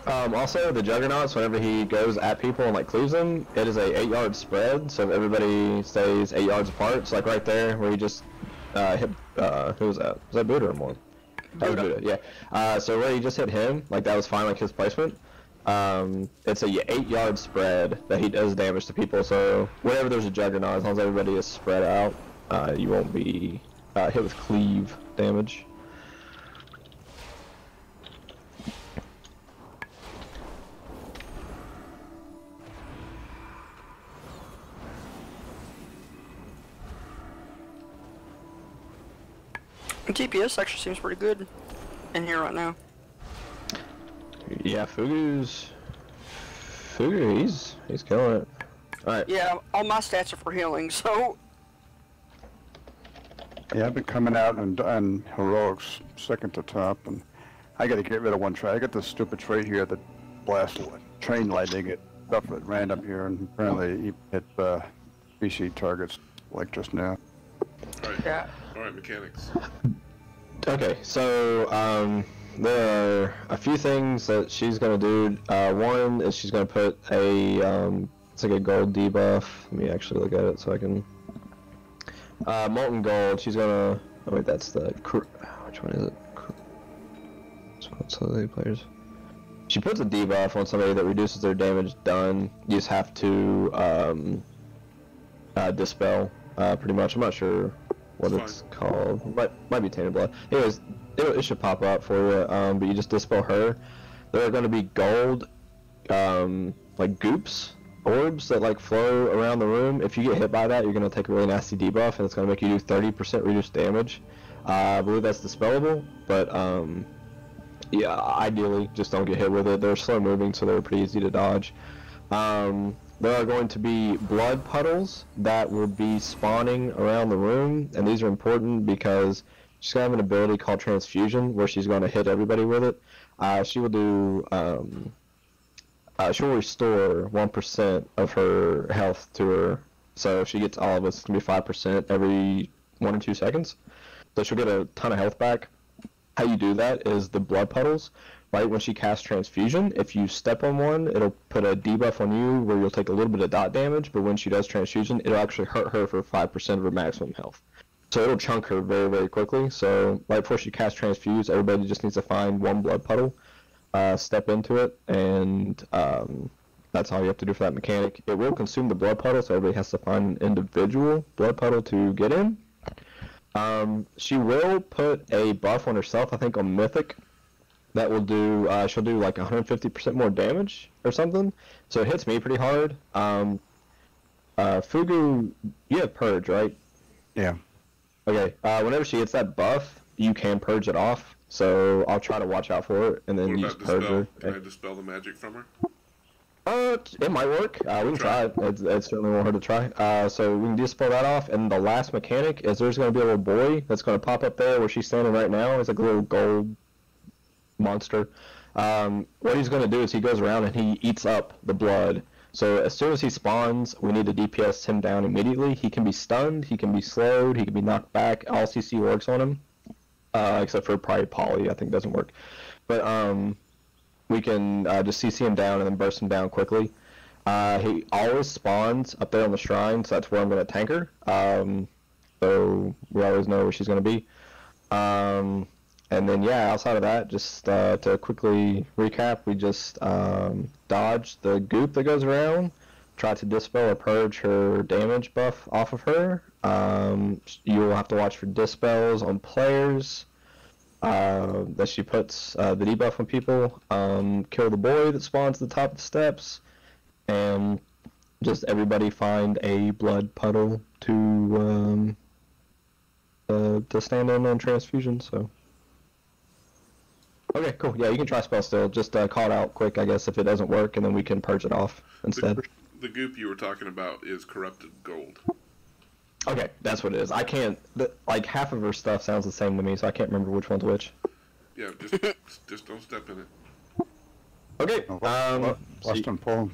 Also, the Juggernauts, whenever he goes at people and like cleaves them, it is a 8-yard spread, so everybody stays 8 yards apart. So like right there, where he just hit. Who was that? Was that Buddha or more? That was Buddha. Yeah. So where he just hit him, like that was fine, like his placement. It's a 8-yard spread that he does damage to people. So whenever there's a Juggernaut, as long as everybody is spread out, you won't be hit with cleave damage. TPS actually seems pretty good in here right now. Yeah, Fugu, he's killing it. Alright. Yeah, all my stats are for healing, so... Yeah, I've been coming out and heroics second to top, and I gotta get rid of one trait. I got this stupid trait here that blasts train lightning at stuff at random here, and apparently he hit BC targets like just now. Alright, yeah. Alright, mechanics. Okay, so there are a few things that she's gonna do. One is she's gonna put a it's like a gold debuff. Let me actually look at it so I can. Molten gold. She's gonna. Oh wait, that's the. Which one is it? What's the players? She puts a debuff on somebody that reduces their damage done. You just have to dispel. Pretty much. I'm not sure what it's called. Might be Tainted Blood. Anyways, it should pop up for you. But you just dispel her. There are going to be gold, like goops, orbs that like flow around the room. If you get hit by that, you're going to take a really nasty debuff, and it's going to make you do 30% reduced damage. I believe that's dispellable, but yeah, ideally just don't get hit with it. They're slow moving, so they're pretty easy to dodge. There are going to be blood puddles that will be spawning around the room, and these are important because she's going to have an ability called Transfusion, where she's going to hit everybody with it. She will do, she'll restore 1% of her health to her, so if she gets all of it, it's going to be 5% every 1 or 2 seconds. So she'll get a ton of health back. How you do that is the blood puddles. Right when she casts Transfusion, if you step on one, it'll put a debuff on you where you'll take a little bit of dot damage, but when she does Transfusion, it'll actually hurt her for 5% of her maximum health. So it'll chunk her very, very quickly. So right before she casts Transfuse, everybody just needs to find one blood puddle, step into it, and that's all you have to do for that mechanic. It will consume the blood puddle, so everybody has to find an individual blood puddle to get in. She will put a buff on herself, I think on Mythic. That will do, she'll do like 150% more damage or something. So it hits me pretty hard. Fugu, you have Purge, right? Yeah. Okay, whenever she hits that buff, you can purge it off. So I'll try to watch out for it, and then What you about just purge her. Can I dispel the magic from her? It might work. We can try it. It certainly won't hurt to try. So we can dispel that off, and the last mechanic is there's going to be a little boy that's going to pop up there where she's standing right now. It's like a little gold monster. What he's going to do is he goes around and he eats up the blood. So as soon as he spawns, we need to DPS him down immediately. He can be stunned, he can be slowed, he can be knocked back. All CC works on him, except for probably Poly, I think doesn't work. But we can just CC him down and then burst him down quickly. He always spawns up there on the shrine, so that's where I'm going to tank her. So we always know where she's going to be. And then, yeah, outside of that, just to quickly recap, we just dodge the goop that goes around. try to dispel or purge her damage buff off of her, you will have to watch for dispels on players that she puts the debuff on people. Kill the boy that spawns at the top of the steps, and just everybody find a blood puddle to stand on transfusion. So. Okay, cool. Yeah, you can try spell still. Just call it out quick, I guess, if it doesn't work, and then we can purge it off instead. The goop you were talking about is corrupted gold. Okay, that's what it is. I can't... like, half of her stuff sounds the same to me, so I can't remember which one's which. Yeah, just don't step in it. Okay, Lust and pull.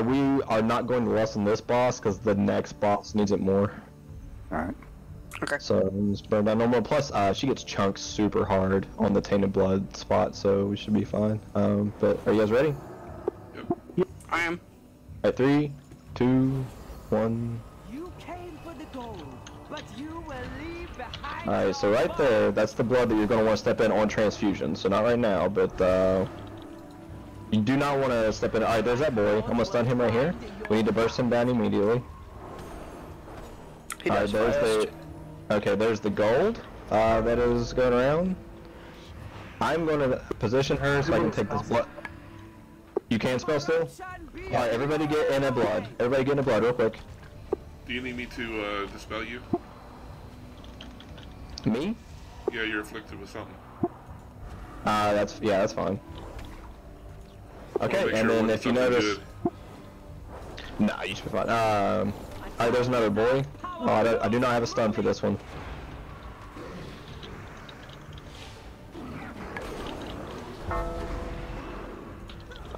we are not going to lust on this boss, because the next boss needs it more. Alright. Okay. So, just burn down normal. Plus, she gets chunked super hard on the tainted blood spot, so we should be fine. But, are you guys ready? Yep. I am. Alright, 3, 2, 1... You came for the gold, but you will leave behind. Alright, so right there, that's the blood that you're going to want to step in on transfusion. So not right now, but you do not want to step in. Alright, there's that boy. I'm going to stun him right here. We need to burst him down immediately. Alright, there's the... Okay, there's the gold that is going around. I'm going to position her so I can take this blood. You can spell still? Alright, everybody get in a blood. Everybody get in a blood real quick. Do you need me to dispel you? Me? Yeah, you're afflicted with something. That's fine. Okay, and then if you notice... Nah, you should be fine. Alright, there's another boy. Oh, I do not have a stun for this one.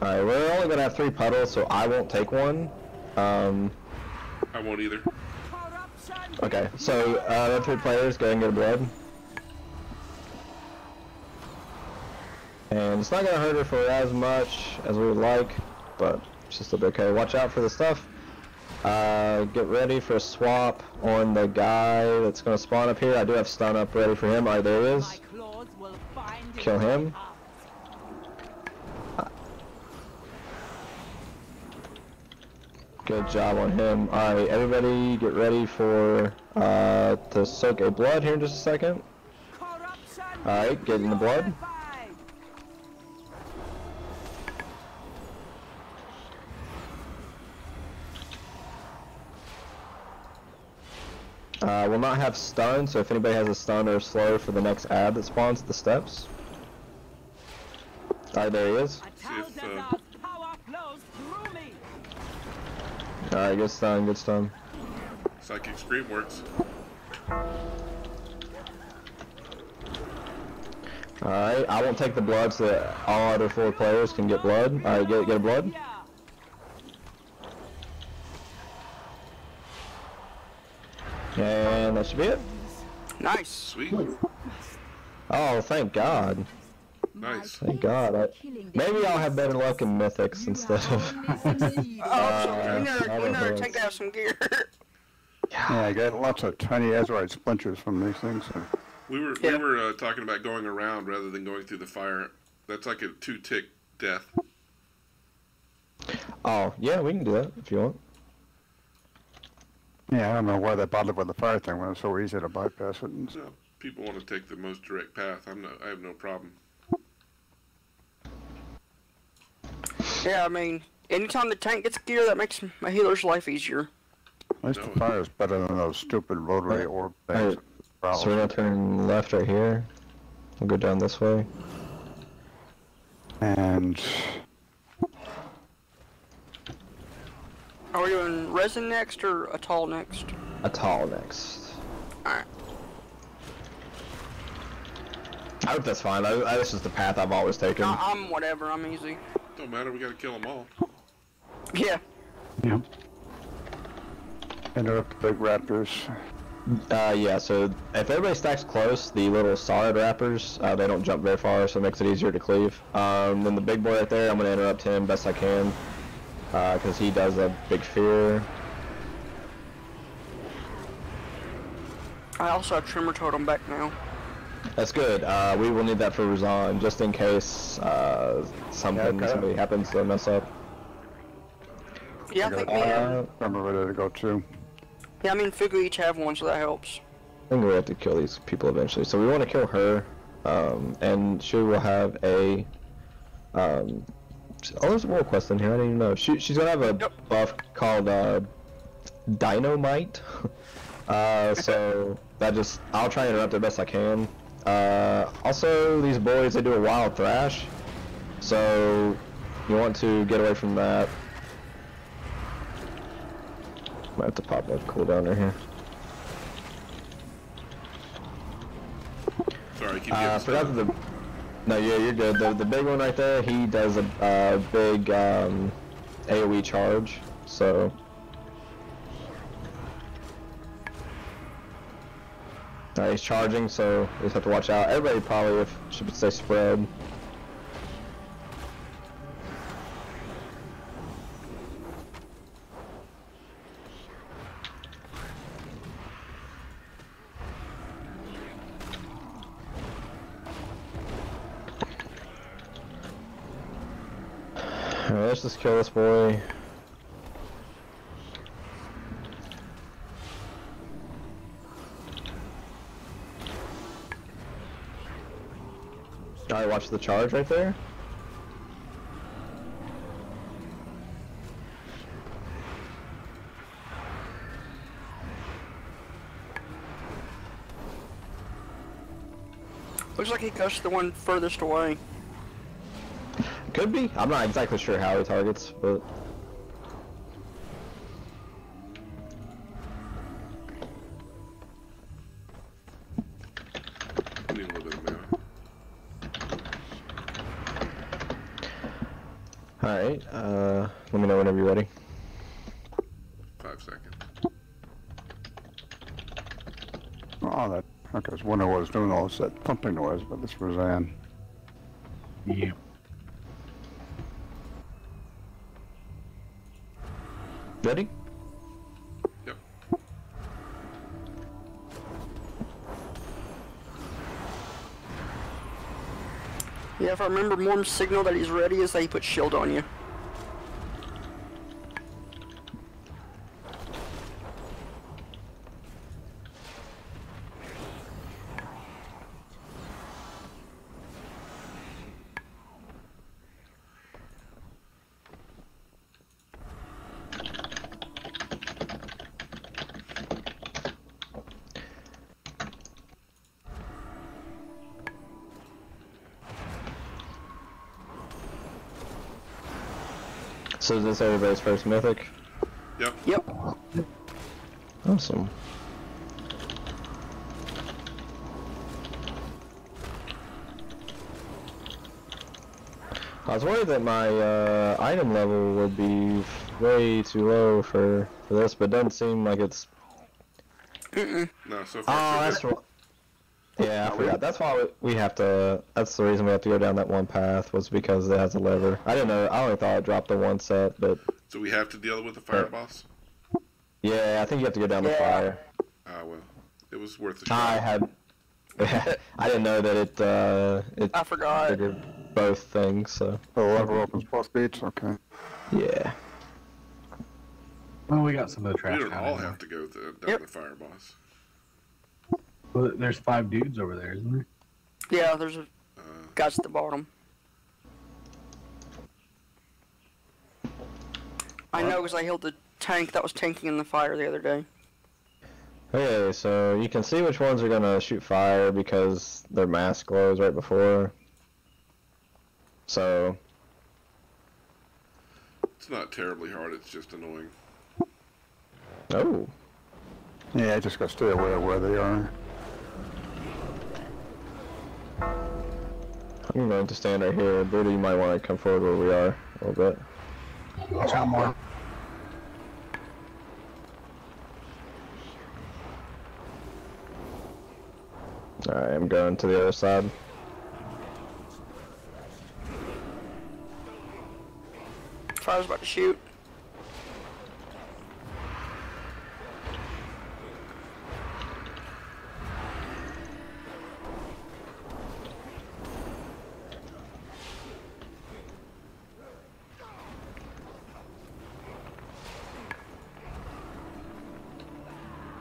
Alright, we're only gonna have 3 puddles, so I won't take one. I won't either. Okay, so the other 3 players go and get a blood. And it's not gonna hurt her for as much as we would like, but it's just a bit okay. Watch out for the stuff. Get ready for a swap on the guy that's gonna spawn up here. I do have stun up ready for him. Alright, there he is. Kill him. Good job on him. Alright, everybody get ready for to soak a blood here in just a second. Alright, get in the blood. We'll not have stun, so if anybody has a stun or a slow for the next ad that spawns at the steps. Alright, there he is. Alright, good stun, good stun. Psychic Scream works. Alright, I won't take the blood so that all other 4 players can get blood. Alright, get a blood. And that should be it. Nice. Sweet. Oh, thank God. Nice. Thank God. Maybe I'll have better luck in Mythics instead of... we never take out some gear. Yeah, I got lots of tiny azurite splinters from these things. So. We were talking about going around rather than going through the fire. That's like a 2-tick death. Oh, yeah, we can do that if you want. Yeah, I don't know why they bothered with the fire thing when it's so easy to bypass it. And... No, people want to take the most direct path. I have no problem. Yeah, I mean, anytime the tank gets gear, that makes my healer's life easier. At least the fire is better than those stupid rotary orb things. So we're gonna turn left right here. We'll go down this way. And... Are we doing resin next or Atal next? Atal next. Alright. I hope that's fine. This is the path I've always taken. No, I'm whatever, I'm easy. Don't matter, we gotta kill them all. Yeah. Yep. Interrupt the big raptors. Yeah, so if everybody stacks close, the little solid rappers, they don't jump very far, so it makes it easier to cleave. Then the big boy right there, I'm gonna interrupt him best I can. Because he does a big fear. I also have Tremor Totem back now. That's good. We will need that for Razan, just in case somebody happens to mess up. Yeah, I think me and... I'm ready to go too. Yeah, I mean, Fugu each have one, so that helps. I think we have to kill these people eventually. So we want to kill her, and she will have a, oh, there's a world quest in here, I didn't even know. She's gonna have a buff called, Dynamite. So that just, I'll try and interrupt it best I can. Also, these boys, they do a wild thrash, so you want to get away from that. Might have to pop a cooldowner here. Sorry, keep getting forgot that no, yeah, you're good. The big one right there, he does a big AoE charge, so. He's charging, so you just have to watch out. Everybody probably should stay spread. Alright, let's just kill this boy. Alright, watch the charge right there. Looks like he gushed the one furthest away. Could be. I'm not exactly sure how he targets, but... I need a little bit of mana. Alright, let me know whenever you're ready. 5 seconds. Oh, that. Okay, I was wondering what was doing all this that thumping noise, but this was Ann. Yeah. Ready? Yep. Yeah, if I remember, Morm's signal that he's ready is that he puts shield on you. So is this everybody's first mythic? Yep. Yep. Awesome. I was worried that my item level would be way too low for this, but it doesn't seem like it's... No, so Oh, far that's so right. Yeah, I forgot. That's why we have to. That's the reason we have to go down that one path, was because it has a lever. I didn't know. I only thought it dropped the one set, but. So we have to deal with the fire boss? Yeah, I think you have to go down the fire. Ah, well, it was worth a shot. I had. I didn't know that it. I forgot. Triggered both things, so. The lever opens both gates. Okay. Yeah. Well, we got some of the trash. We don't down all there. have to go down the fire boss. Well, there's 5 dudes over there, isn't there? Yeah, there's a guys at the bottom. I know because I healed the tank that was tanking in the fire the other day. Okay, so you can see which ones are gonna shoot fire because their mask glows right before. So. It's not terribly hard, it's just annoying. Oh. Yeah, I just gotta stay away of where they are. I'm going to stand right here. Buddha, you might want to come forward where we are a little bit. Watch out more. Alright, I'm going to the other side. Fire's about to shoot.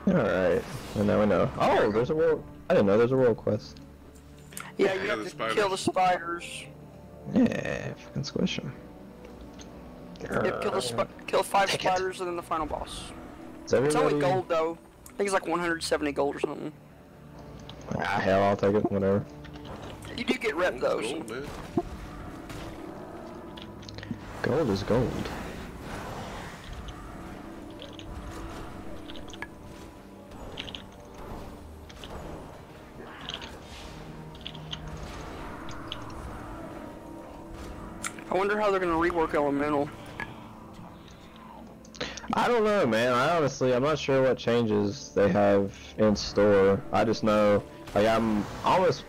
Alright, and now we know. Oh, there's a world. I didn't know there's a world quest. Yeah, you Yeah, have the to kill the spiders. Yeah, fucking squish them. Yep, kill 5 spiders and then the final boss. Is It's only everybody... gold though. I think it's like 170 gold or something. Ah, hell, I'll take it, whatever. You do get rep though. So. Gold, man. Gold is gold. I wonder how they're gonna rework Elemental. I don't know, man. I'm not sure what changes they have in store. I just know, like, I'm almost...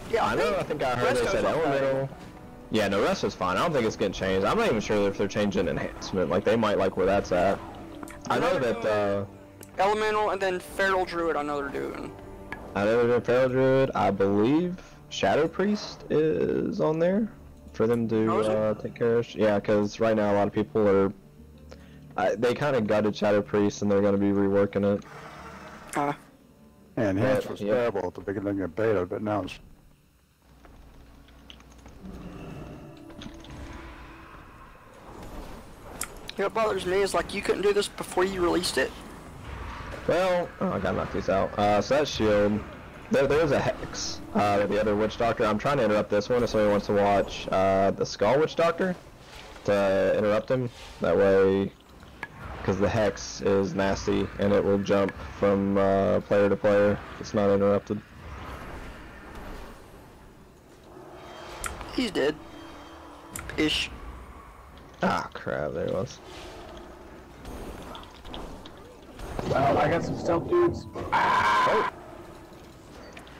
Yeah, I think I heard they said Elemental. Yeah, no, rest is fine. I don't think it's getting changed. I'm not even sure if they're changing enhancement. Like, they might like where that's at. I know that, Elemental and then Feral Druid I know they're doing. I know they're doing Feral Druid. I believe Shadow Priest is on there for them to take care of. Yeah, because right now a lot of people are... they kind of gutted Shadow Priest and they're going to be reworking it. And Enhanced was terrible at the beginning of beta, but now it's... What bothers me is like you couldn't do this before you released it. Well, oh, I gotta knock these out. So that shield, there's a Hex, the other Witch Doctor. I'm trying to interrupt this one if somebody wants to watch the Skull Witch Doctor, to interrupt him. That way, because the Hex is nasty and it will jump from player to player if it's not interrupted. He's dead. Ish. Ah, crap, there it was. Well, I got some stealth dudes. Oh.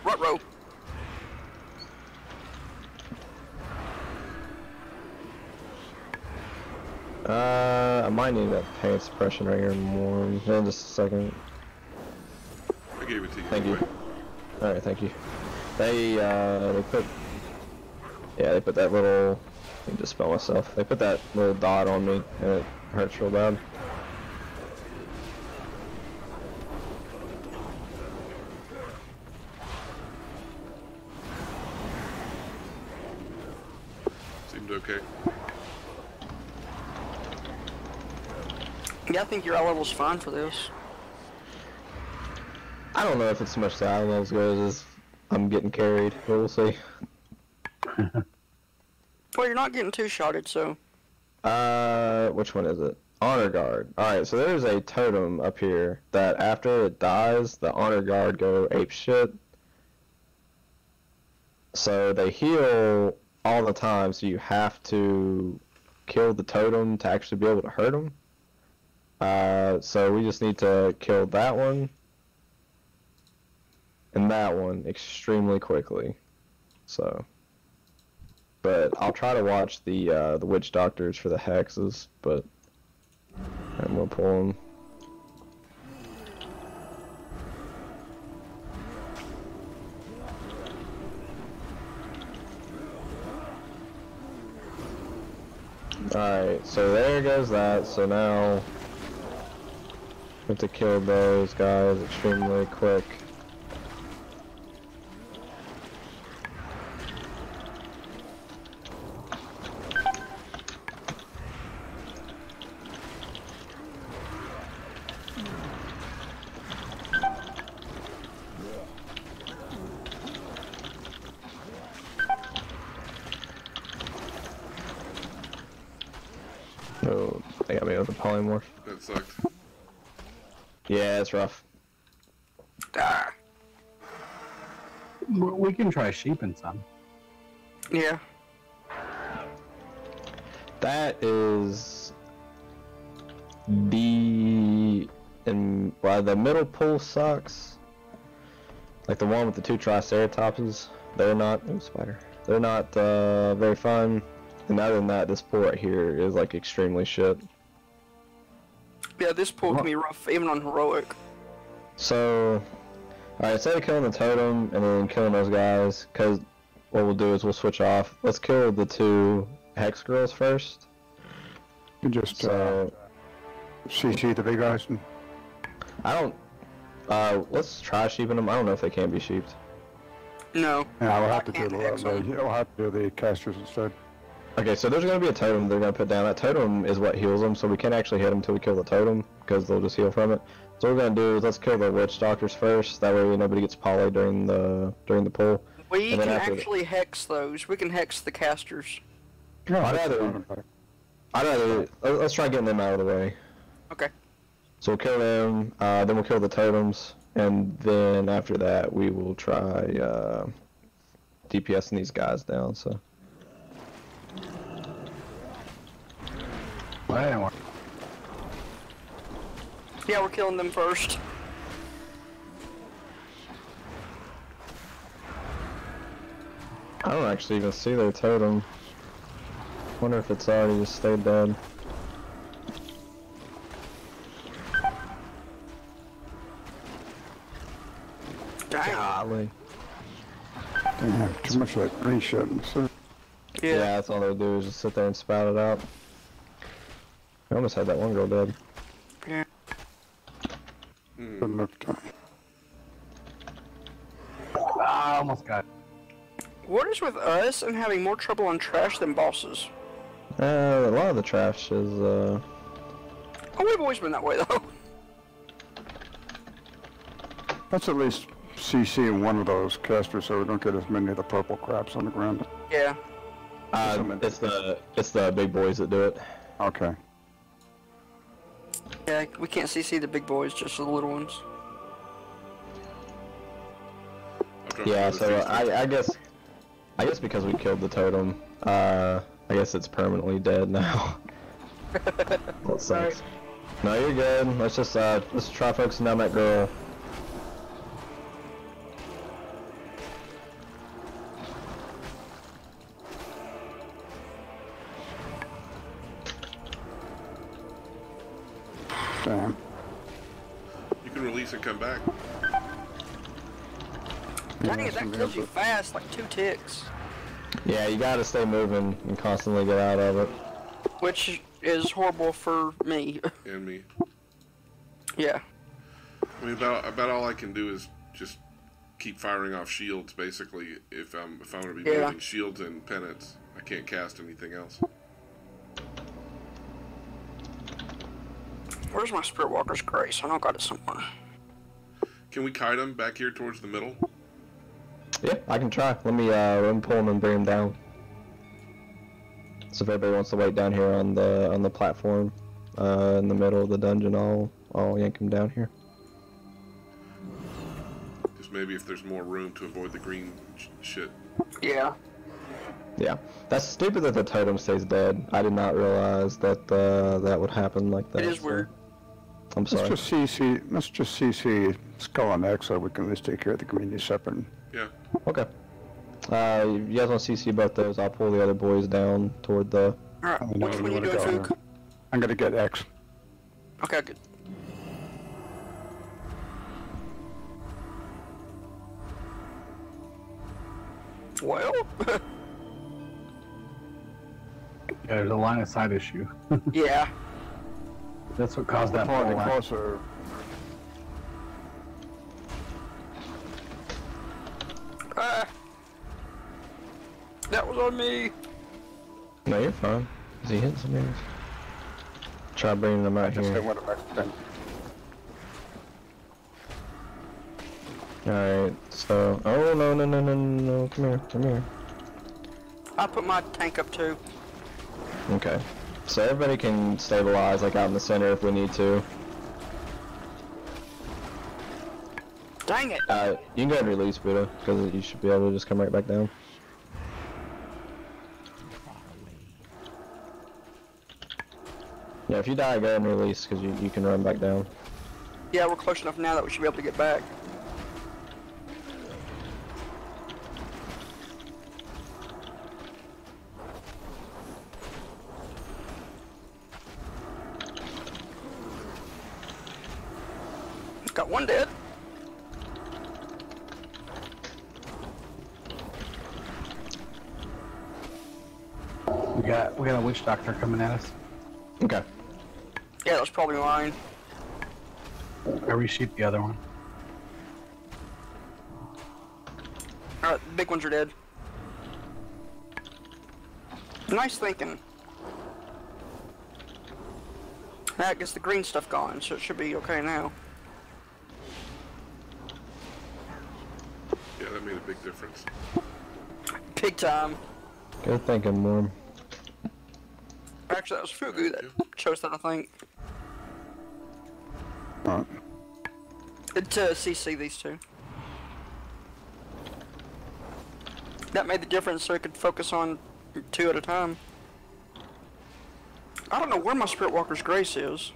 Ruh-roh. I might need that paint suppression right here more in just a second. I gave it to you. Thank you. Alright, thank you. They put... Yeah, they put that little... Let me just spell myself. They put that little dot on me, and it hurts real bad. Seemed okay. Yeah, I think your eye level's fine for this. I don't know if it's so much the eye levels goes as I'm getting carried, but we'll see. Well, you're not getting two-shotted, so... Which one is it? Honor Guard. Alright, so there's a totem up here that after it dies, the Honor Guard go ape shit. So they heal all the time, so you have to kill the totem to actually be able to hurt them. So we just need to kill that one and that one extremely quickly. So... But I'll try to watch the witch doctors for the hexes, but I'm gonna pull them. Alright, so there goes that. So now we have to kill those guys extremely quick. Oh, they got me with a polymorph. That sucked. Yeah, it's rough. Ah. We can try sheeping some. Yeah. That is the the middle pool sucks. Like the one with the two triceratopses. They're not spider. They're not very fun. And other than that, this pool right here is like extremely shit. Yeah, this pool can be rough, even on heroic. So, alright, instead of killing the totem and then killing those guys, because what we'll do is we'll switch off. Let's kill the two hex girls first. You just CC the big guys. And... I don't. Let's try sheeping them. I don't know if they can be sheeped. No. Yeah, we'll have to do Hex the. them. You'll have to do the casters instead. Okay, so there's gonna be a totem they're gonna put down. That totem is what heals them, so we can't actually hit them until we kill the totem because they'll just heal from it. So what we're gonna do is let's kill the witch doctors first. That way nobody gets poly during the pull. We And can then after actually hex those. We can hex the casters. No, I'd rather let's try getting them out of the way. Okay. So we'll kill them, then we'll kill the totems, and then after that we will try DPSing these guys down. So. Yeah, we're killing them first. I don't actually even see their totem. Wonder if it's already just stayed dead. Dang. Golly. Don't have too much of that green shit. So Yeah, that's all they'll do is just sit there and spout it out. I almost had that one girl dead. Yeah. good enough time. I almost got it. What is with us and having more trouble on trash than bosses? A lot of the trash is, Oh, we've always been that way, though. Let's at least CC in one of those casters so we don't get as many of the purple craps on the ground. Yeah. it's the big boys that do it. Okay. Yeah, we can't CC the big boys, just the little ones. Yeah, so I guess because we killed the totem, I guess it's permanently dead now. That sucks. No, you're good. Let's try focusing down that girl. Damn. You can release and come back. Dang it, that kills you fast, like 2 ticks. Yeah, you gotta stay moving and constantly get out of it. Which is horrible for me. And me. Yeah. I mean, about all I can do is just keep firing off shields. Basically, if I'm going to be moving shields and penance, I can't cast anything else. Where's my Spirit Walker's Grace? I know I got it somewhere. Can we kite them back here towards the middle? Yeah, I can try. Let me pull him and bring him down. So if everybody wants to wait down here on the platform, in the middle of the dungeon, I'll yank him down here. Just maybe if there's more room to avoid the green shit. Yeah. Yeah, that's stupid that the totem stays dead. I did not realize that that would happen like that. It is weird. I'm sorry. Let's just CC Skull and X so we can at least take care of the community separate. Yeah. Okay. You guys want to CC both those? I'll pull the other boys down toward the... Alright, which one you doing, Fook? I'm gonna get X. Okay, good. Well... Yeah, there's a line of sight issue. yeah. That's what caused that Farther fall. closer. That was on me. No, you're fine. Is he hitting something else? Try bringing them out Just here. hit one of X. Alright, so... Oh, no, come here. I put my tank up too. Okay. So everybody can stabilize, like, out in the center if we need to. Dang it! You can go ahead and release, Buddha, because you should be able to just come right back down. Yeah, if you die, go ahead and release, because you can run back down. Yeah, we're close enough now that we should be able to get back. Got one dead. We got a witch doctor coming at us. Okay. Yeah, that's probably mine. I reshoot the other one. Alright, the big ones are dead. Nice thinking. That gets the green stuff gone, so it should be okay now. Yeah, that made a big difference. Big time. Good thinking, Norm. Actually, that was Fugu that chose that, I think. Alright. To CC these two. That made the difference so I could focus on 2 at a time. I don't know where my Spirit Walker's Grace is.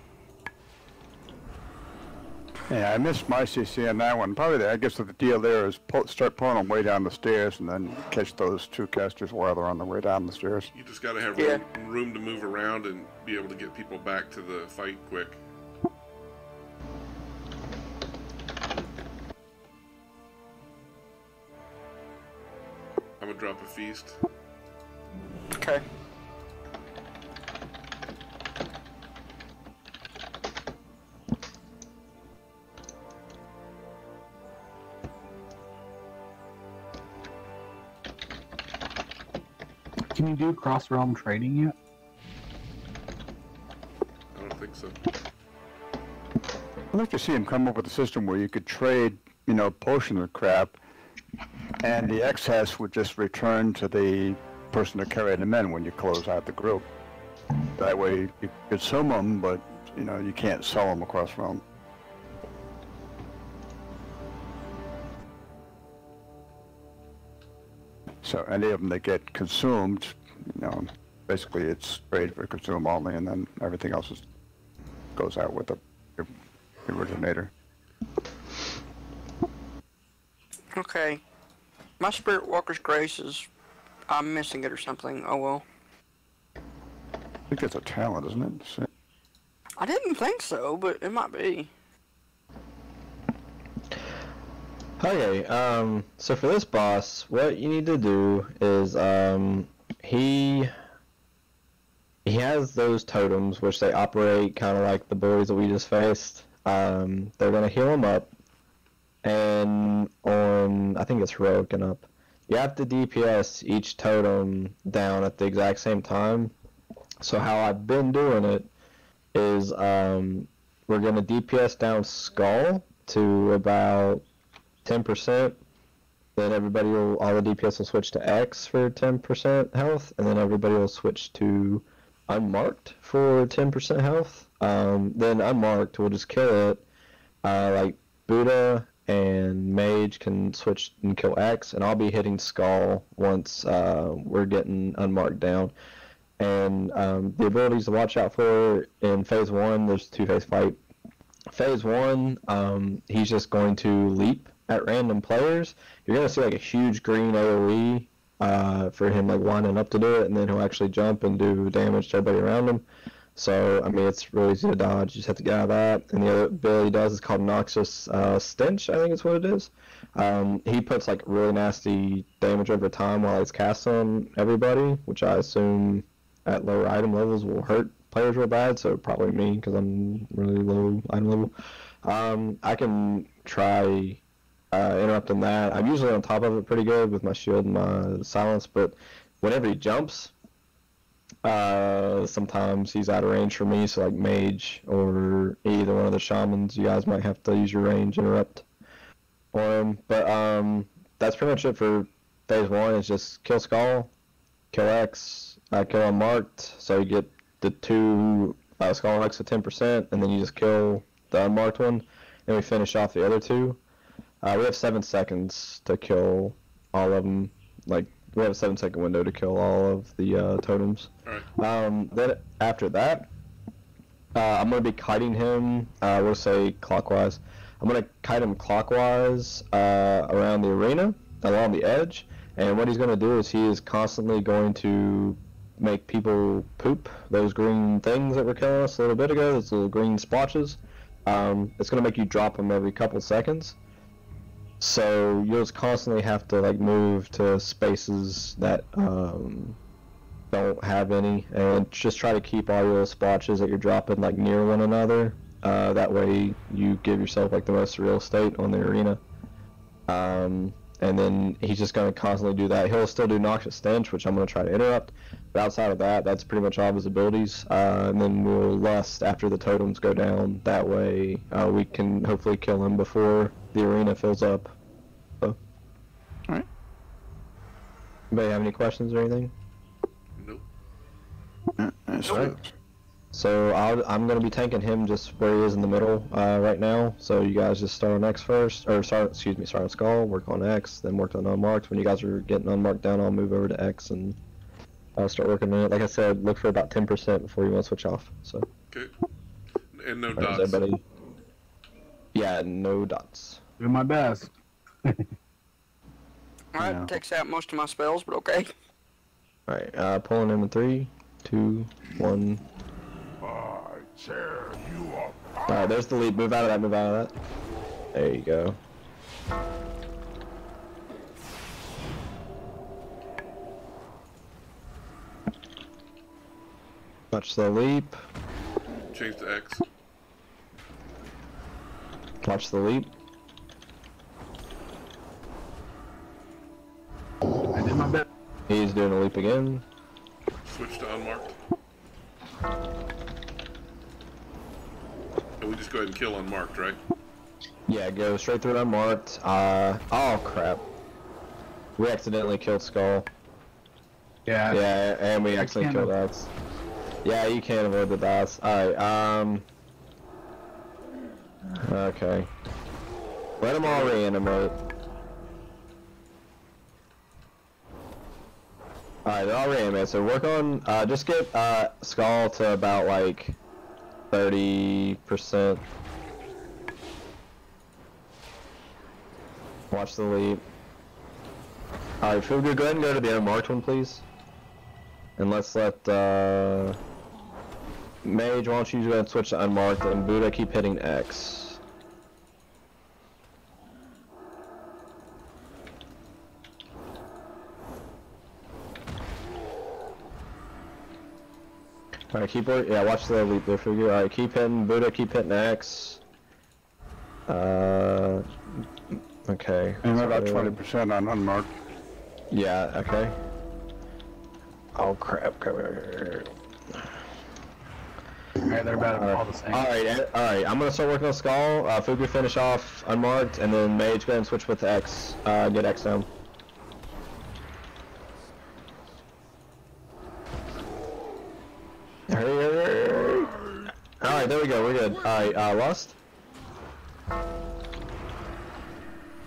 Yeah, I missed my CC on that one. Probably, I guess the deal there is start pulling them way down the stairs and then catch those 2 casters while they're on the way down the stairs. You just got to have room to move around and be able to get people back to the fight quick. I'm gonna drop a feast. Okay. Can you do cross-realm trading yet? I don't think so. I'd like to see him come up with a system where you could trade, you know, potions of crap, and the excess would just return to the person that carried them in when you close out the group. That way you consume them, but, you know, you can't sell them across realm. So any of them that get consumed, you know, basically it's traded for consume only, and then everything else goes out with the originator. Okay. My Spirit Walker's Grace is... I'm missing it or something. Oh well. I think it's a talent, isn't it? So, I didn't think so, but it might be. Okay, so for this boss, what you need to do is, he has those totems, which they operate kind of like the bullies that we just faced. They're going to heal him up, and on, I think it's heroic and up, you have to DPS each totem down at the exact same time. So how I've been doing it is, we're going to DPS down Skull to about 10%, then everybody will, all the DPS will switch to X for 10% health, and then everybody will switch to Unmarked for 10% health. Then Unmarked will just kill it, like Buddha and Mage can switch and kill X, and I'll be hitting Skull once we're getting Unmarked down. And the abilities to watch out for in Phase 1, there's 2-phase fight. Phase 1, he's just going to leap at random players. You're going to see like a huge green AoE for him like lining up to do it, and then he'll actually jump and do damage to everybody around him. So, I mean, it's really easy to dodge. You just have to get out of that. And the other ability he does is called Noxious Stench, I think is what it is. He puts like really nasty damage over time while he's casting on everybody, which I assume at lower item levels will hurt players real bad, so probably me because I'm really low item level. I can try interrupting that. I'm usually on top of it pretty good with my shield and my silence, but whenever he jumps, sometimes he's out of range for me, so like Mage or either one of the Shamans, you guys might have to use your range interrupt for him. But that's pretty much it for Phase 1. It's just kill Skull, kill X, kill Unmarked, so you get the 2 Skull and X at 10%, and then you just kill the Unmarked one, and we finish off the other 2. We have 7 seconds to kill all of them. Like, we have a 7-second window to kill all of the totems. Alright. Then after that, I'm going to be kiting him, we'll say clockwise. I'm going to kite him clockwise around the arena, along the edge, and what he's going to do is he is constantly going to make people poop those green things that were killing us a little bit ago, those little green splotches. It's going to make you drop them every couple seconds. So you'll just constantly have to like move to spaces that don't have any, and just try to keep all your little splotches that you're dropping like near one another, That way you give yourself like the most real estate on the arena. And then he's just going to constantly do that. He'll still do Noxious Stench, which I'm going to try to interrupt. But outside of that, that's pretty much all of his abilities. And then we'll Lust after the totems go down. That way we can hopefully kill him before the arena fills up. So. Alright. Anybody have any questions or anything? Nope. Alright. So I'm going to be tanking him just where he is in the middle right now. So you guys just start on X first, or start on Skull, work on X, then work on Unmarked. When you guys are getting Unmarked down, I'll move over to X and I'll start working on it. Like I said, look for about 10% before you want to switch off. So. Okay. And no Right, dots. everybody... Yeah, no dots. Doing my best. Alright, Yeah. takes out most of my spells, but okay. Alright, pulling him in 3, 2, 1. Alright, there's the lead. Move out of that, move out of that. There you go. Watch the leap. Change to X. Watch the leap. I did my best. He's doing a leap again. Switch to unmarked. And we just go ahead and kill unmarked, right? Yeah, go straight through it unmarked. Oh crap. We accidentally killed Skull. Yeah. Yeah, and we accidentally killed X. Yeah, you can't avoid the dots. Alright, okay. Let them all reanimate. Alright, they're all reanimated, so work on, just get, Skull to about, like, 30%. Watch the leap. Alright, feel good. Go ahead and go to the unmarked one, please. And let's let, Mage, why don't you go ahead and switch to unmarked, and Buddha keep hitting X. Alright, keep working. Yeah, watch the leap there, figure. Alright, keep hitting Buddha, keep hitting X. Okay. And so about 20% on unmarked. Yeah, okay. Oh crap, Alright, they're about all the same. Alright, I'm gonna start working on Skull. Fugu finish off unmarked, and then Mage go ahead and switch with X. Get X down. Hurry. Alright, there we go, we're good. Alright, Lust.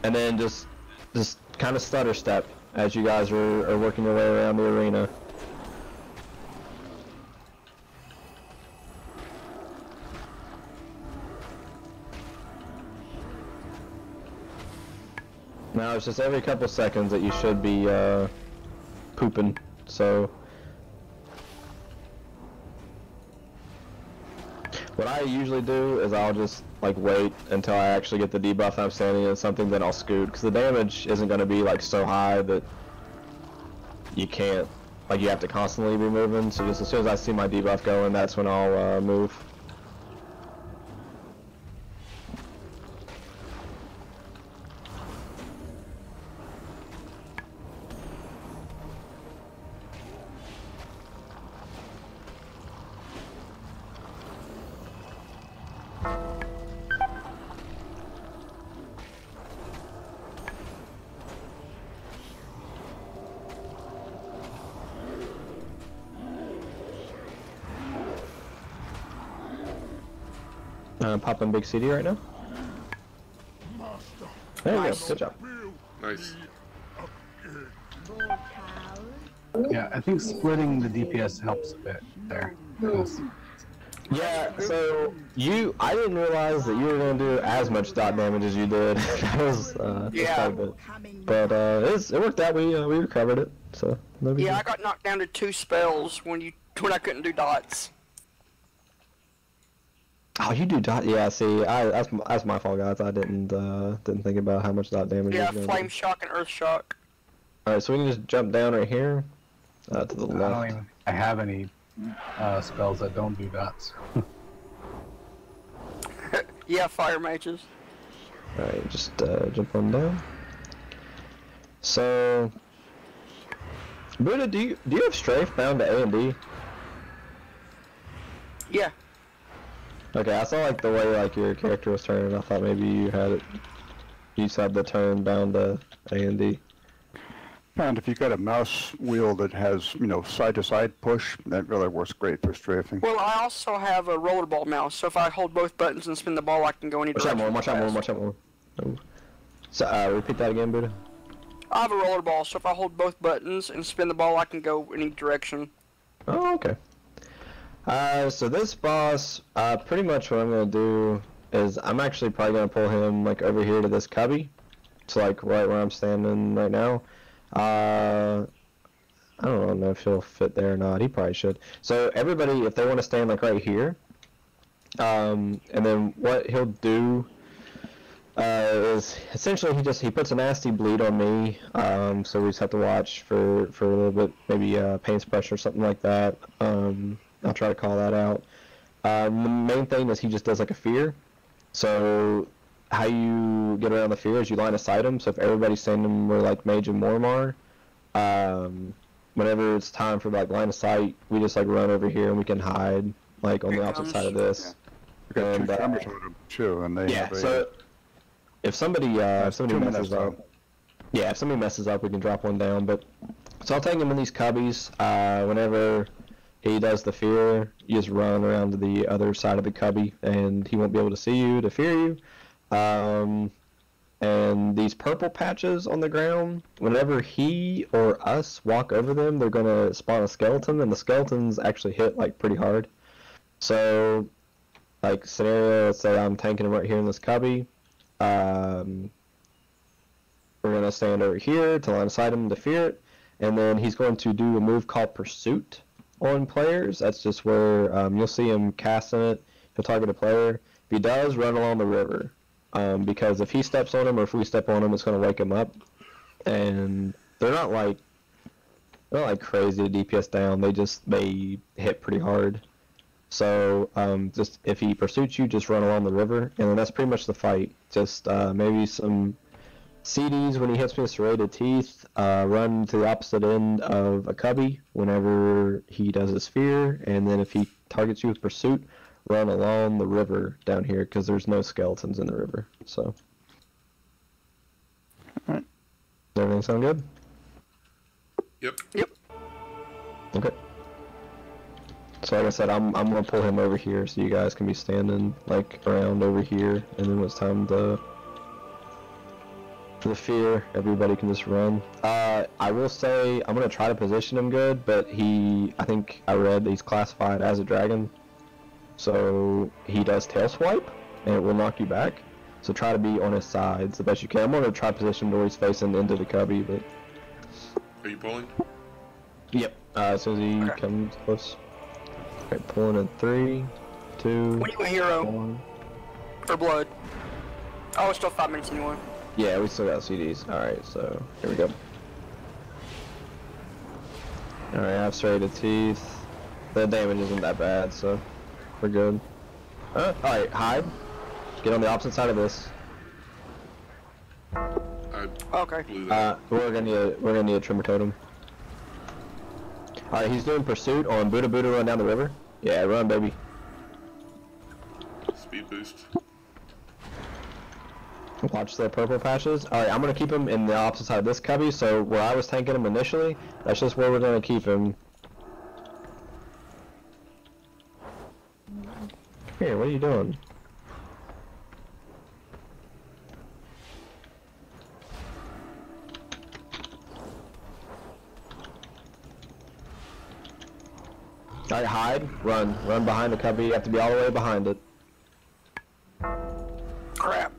And then just kind of stutter step as you guys are working your way around the arena. Now it's just every couple seconds that you should be pooping, so what I usually do is I'll just like wait until I actually get the debuff I'm standing in something, then I'll scoot, because the damage isn't going to be like so high that you can't, like you have to constantly be moving, so just as soon as I see my debuff going, that's when I'll move. Popping big CD right now. There you go. Good job. Nice. Yeah, I think splitting the DPS helps a bit there. Yeah, so I didn't realize that you were going to do as much dot damage as you did. That was, Yeah. quite a bit. But, it worked out, we recovered it, so. No big Yeah, deal. I got knocked down to 2 spells when I couldn't do dots. Oh, you do dot, yeah, see, that's my fault, guys. I didn't think about how much dot damage Yeah, was Flame Shock and Earth Shock. Alright, so we can just jump down right here, to the left. I have any spells that don't do dots. Yeah, fire mages. Alright, just jump on down. So, Buddha, do you have strafe bound to A and D? Yeah. Okay, I saw like the way like your character was turning. I thought maybe you had it. You just had the turn bound to A and D. And if you've got a mouse wheel that has, you know, side-to-side push, that really works great for strafing. Well, I also have a rollerball mouse, so if I hold both buttons and spin the ball, I can go any direction. Watch out more. Oh. So, repeat that again, Buddha. I have a rollerball, so if I hold both buttons and spin the ball, I can go any direction. Oh, okay. So this boss, pretty much what I'm gonna do is I'm actually probably gonna pull him like over here to this cubby, to like right where I'm standing right now. I don't know if he'll fit there or not. He probably should. So everybody, if they want to stand like right here, and then what he'll do is essentially he puts a nasty bleed on me. So we just have to watch for a little bit, maybe pain suppression or something like that. I'll try to call that out. The main thing is he just does like a fear. So how you get around the fear is you line of sight him. So if everybody's standing where like Mage and Mormar, whenever it's time for like line of sight, we just like run over here and we can hide like on the opposite side of this. We got two cameras on them too, and they have a, so if somebody messes up, if somebody messes up, we can drop one down. But so I'll take him in these cubbies. Whenever he does the fear, you just run around to the other side of the cubby, and he won't be able to see you to fear you. And these purple patches on the ground, whenever he or us walk over them, they're going to spawn a skeleton, and the skeletons actually hit like pretty hard. So, like scenario, let's say I'm tanking him right here in this cubby. We're going to stand over here to line of sight him to fear it, and then he's going to do a move called Pursuit on players. That's just where you'll see him casting it. He'll target a player. If he does, run along the river. Because if he steps on him or if we step on him, it's going to wake him up. And they're not like crazy to DPS down. They hit pretty hard. So just if he pursues you, just run along the river, and then that's pretty much the fight. Just maybe some CDs when he hits me with serrated teeth. Run to the opposite end of a cubby whenever he does his fear, and then if he targets you with pursuit, run along the river down here because there's no skeletons in the river. So, all right. Does everything sound good? Yep. Okay. So like I said, I'm gonna pull him over here so you guys can be standing like around over here, and then when it's time for the fear, everybody can just run. I will say I'm gonna try to position him good, but I think I read that he's classified as a dragon. So he does tail swipe, and it will knock you back. So try to be on his sides the best you can. I'm gonna try to position him where he's facing into the cubby, but. Are you pulling? Yep. As soon as he comes close. Okay, pulling in 3, 2. When you a hero 1. for blood. Oh, it's still 5 minutes anyway. Yeah, we still got CDs. All right, so here we go. All right, I have serrated teeth. The damage isn't that bad, so. We're good. Alright, hide. Get on the opposite side of this. Okay. We're gonna need a trimmer totem. Alright, he's doing pursuit on Buddha run down the river. Yeah, run baby. Speed boost. Watch the purple patches. Alright, I'm gonna keep him in the opposite side of this cubby, so where I was tanking him initially, that's just where we're gonna keep him. Here, what are you doing? Alright, hide, run behind the cubby. You have to be all the way behind it. Crap.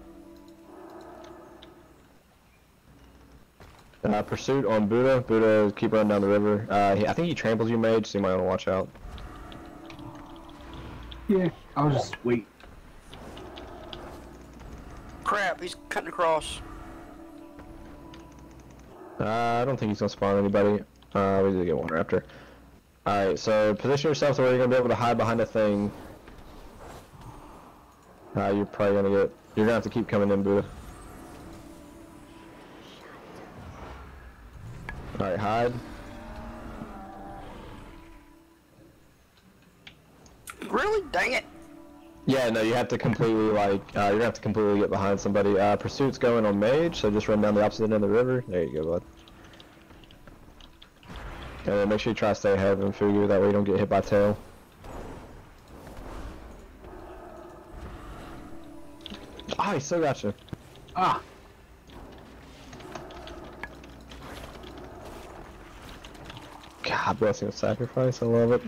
Pursuit on Buddha. Buddha, keep running down the river. I think he tramples you, mage, so you might want to watch out. Yeah, I'll just wait. Crap, he's cutting across. I don't think he's gonna spawn anybody. We did get one raptor. Alright, so position yourself to where you're gonna be able to hide behind a thing. You're probably gonna get. You're gonna have to keep coming in, Buddha. All right, hide. Really? Dang it. Yeah, no, you have to completely, like, you're gonna have to completely get behind somebody. Pursuit's going on Mage, so just run down the opposite end of the river. There you go, bud. And then make sure you try to stay ahead of him, Fugu, that way you don't get hit by tail. Ah, he still got you. Ah! God, blessing of sacrifice, I love it.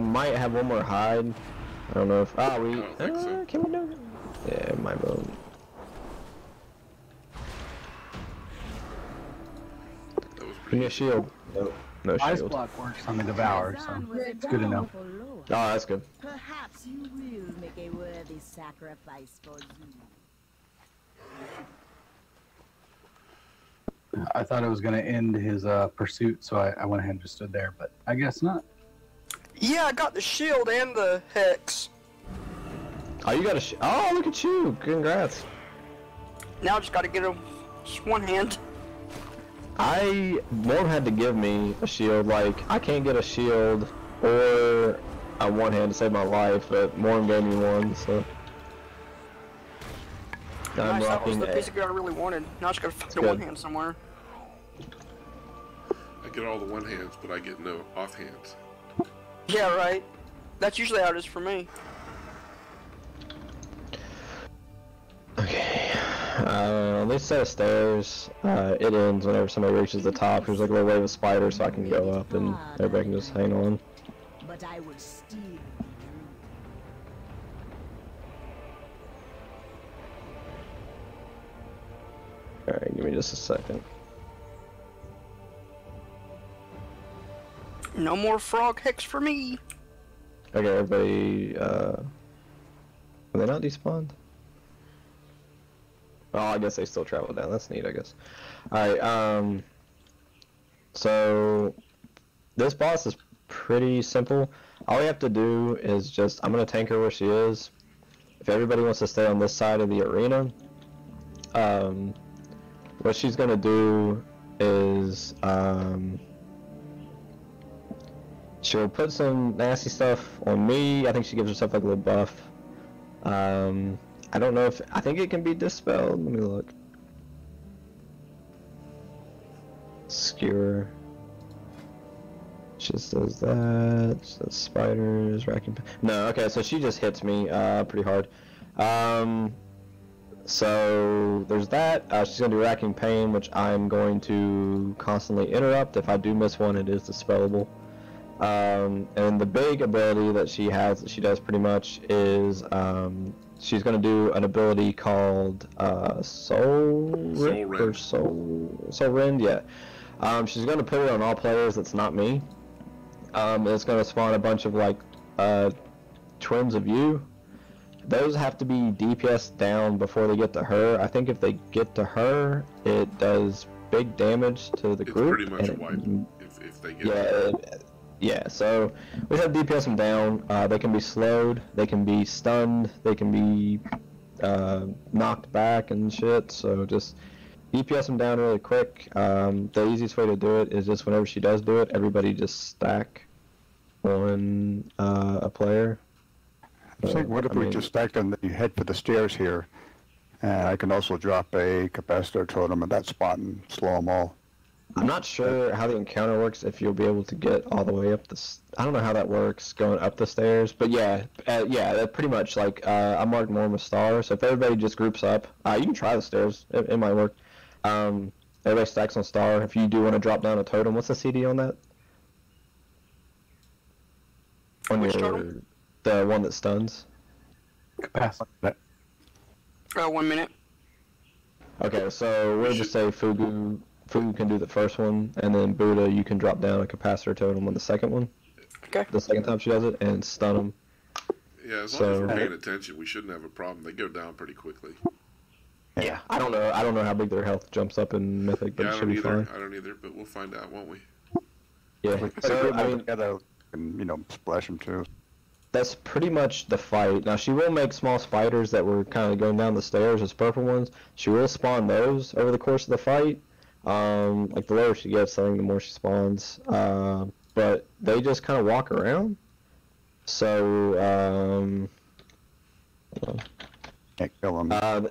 Might have one more hide. I don't know if. I don't think so. Can we do it? Yeah, my vote. That was Give pretty me a easy. shield. No Ice shield. block works on the Devour, so it's good to know. Oh, that's good. Perhaps you will make a worthy sacrifice for Zul. I thought it was going to end his pursuit, so I went ahead and just stood there, but I guess not. Yeah, I got the shield and the hex. Oh, you got a oh, look at you! Congrats. Now I just gotta get him just one hand. Morm had to give me a shield. Like, I can't get a shield or a one hand to save my life, but Morm gave me one, so. I'm Nice, that was rocking the piece of gear I really wanted. Now I just gotta find a good. one hand somewhere. I get all the one hands, but I get no off hands. Yeah, right. That's usually how it is for me. Okay. This set of stairs, it ends whenever somebody reaches the top. There's like a little wave of spiders, so I can go up and everybody can just hang on. But I will steal. Alright, give me just a second. No more frog hex for me. Okay, everybody, are they not despawned? Oh, I guess they still travel down. That's neat, I guess. Alright, so this boss is pretty simple. All we have to do is just, I'm gonna tank her where she is. If everybody wants to stay on this side of the arena, what she's gonna do is, she'll put some nasty stuff on me. I think she gives herself like a little buff. I don't know if, I think it can be dispelled. Let me look. Skewer. She just does that. She does spiders, racking. No, okay, so she just hits me pretty hard. So there's that. She's gonna do racking pain, which I'm going to constantly interrupt. If I do miss one, it is dispellable. And the big ability that she has, that she does pretty much, is she's going to do an ability called Soul Rend, yeah. She's going to put it on all players that's not me. It's going to spawn a bunch of like twins of you. Those have to be DPS down before they get to her. I think if they get to her, it does big damage to the group. It's pretty much a wipe if they get it. Yeah, so we have to DPS them down. They can be slowed, they can be stunned, they can be knocked back and shit, so just DPS them down really quick. The easiest way to do it is just whenever she does do it, everybody just stack on a player. So what if we just stacked and you head for the stairs here, and I can also drop a capacitor totem at that spot and slow them all. I'm not sure how the encounter works, if you'll be able to get all the way up the... I don't know how that works, going up the stairs, but yeah, that pretty much, like, I marked more of a star, so if everybody just groups up, you can try the stairs, it might work. Everybody stacks on star. If you do want to drop down a totem, what's the CD on that? On Which your, totem? the one that stuns. Capacity. 1 minute. Okay, so we'll just say Fugu can do the first one, and then Buddha, you can drop down a capacitor totem on the second one. Okay. The second time she does it, and stun them. Yeah, as long as we're paying attention, we shouldn't have a problem. They go down pretty quickly. Yeah, I don't know how big their health jumps up in Mythic, but Yeah, it should be fine. I don't either, but we'll find out, won't we? Yeah, We so, group I them mean, together and, splash them too. that's pretty much the fight. Now she will make small spiders that were kind of going down the stairs as purple ones. She will spawn those over the course of the fight. Like the lower she gets, I think the more she spawns. But they just kind of walk around. So Can't kill them.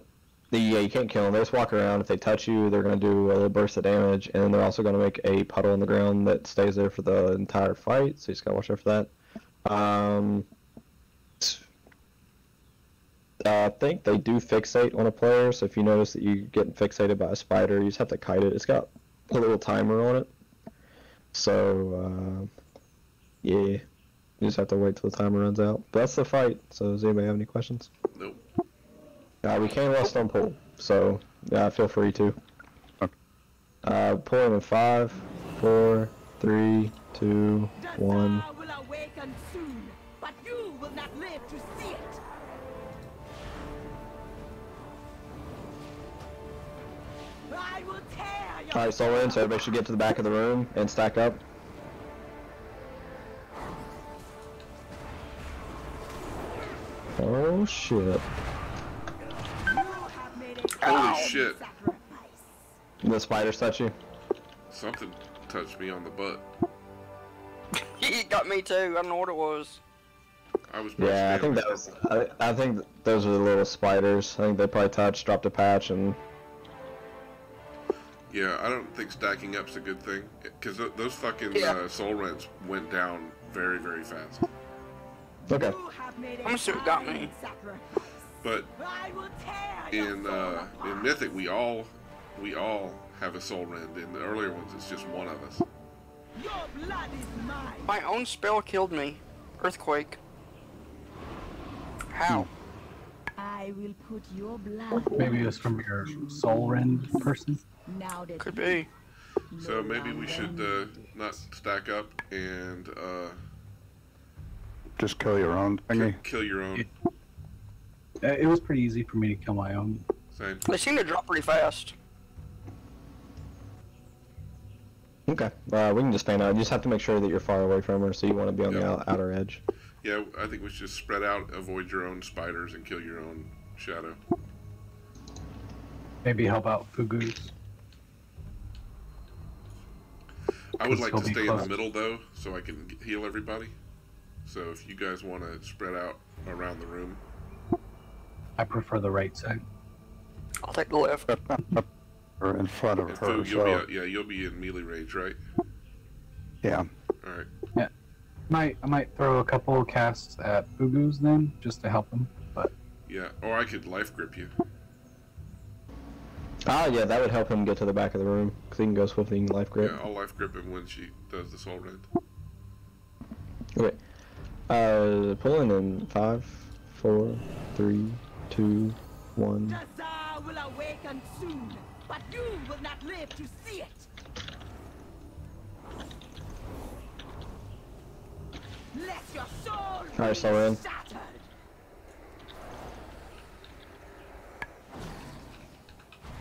yeah, you can't kill them. They just walk around. If they touch you, they're going to do a little burst of damage, and they're also going to make a puddle on the ground that stays there for the entire fight, so you just got to watch out for that. I think they do fixate on a player, so if you notice that you're getting fixated by a spider, you just have to kite it. It's got a little timer on it. So, yeah, you just have to wait till the timer runs out. But that's the fight, so does anybody have any questions? Nope. We can rest on pull, so yeah, feel free to. Pulling in 5, 4, 3, 2, 1. will awaken soon, but you will not live to see it. I will tear your Alright, so we're in, so everybody should get to the back of the room and stack up. Oh shit. Holy shit. The spiders touch you? Something touched me on the butt. He got me too. I don't know what it was. I was Yeah, I think that was. I think those are the little spiders. I think they probably touched, dropped a patch, and. Yeah, I don't think stacking up's a good thing. Because those fucking soul rents went down very, very fast. Okay. I'm gonna see what got me. But in Mythic, we all have a soul rend. In the earlier ones, it's just one of us. Your blood is mine. My own spell killed me. Earthquake. How? I will put your blood. Maybe it was from your soul rend person. Now that Could be. So maybe we should not stack up and Just kill your own thingy. kill your own. It was pretty easy for me to kill my own. Same. They seem to drop pretty fast. Okay. We can just fan out. You just have to make sure that you're far away from her, so you want to be on Yep. the outer edge. Yeah, I think we should just spread out, avoid your own spiders, and kill your own shadow. Maybe help out Fugus. I would like to He'll be stay in the close. middle though, so I can heal everybody. So if you guys want to spread out around the room, I prefer the right side. I'll take the left. Or in front of and her, Fu, so you'll be in melee range, right? yeah. All right. I might throw a couple casts at Fugus then, just to help him. But Yeah, or I could life grip you. Yeah, that would help him get to the back of the room, because he can go swiftly and life grip. Yeah, I'll life grip him when she does the soul rend. Okay. Pulling in 5, 4, 3, 2, 1. Dazar will awaken soon, but you will not live to see it. Let your soul Alright, so we're in. be shattered.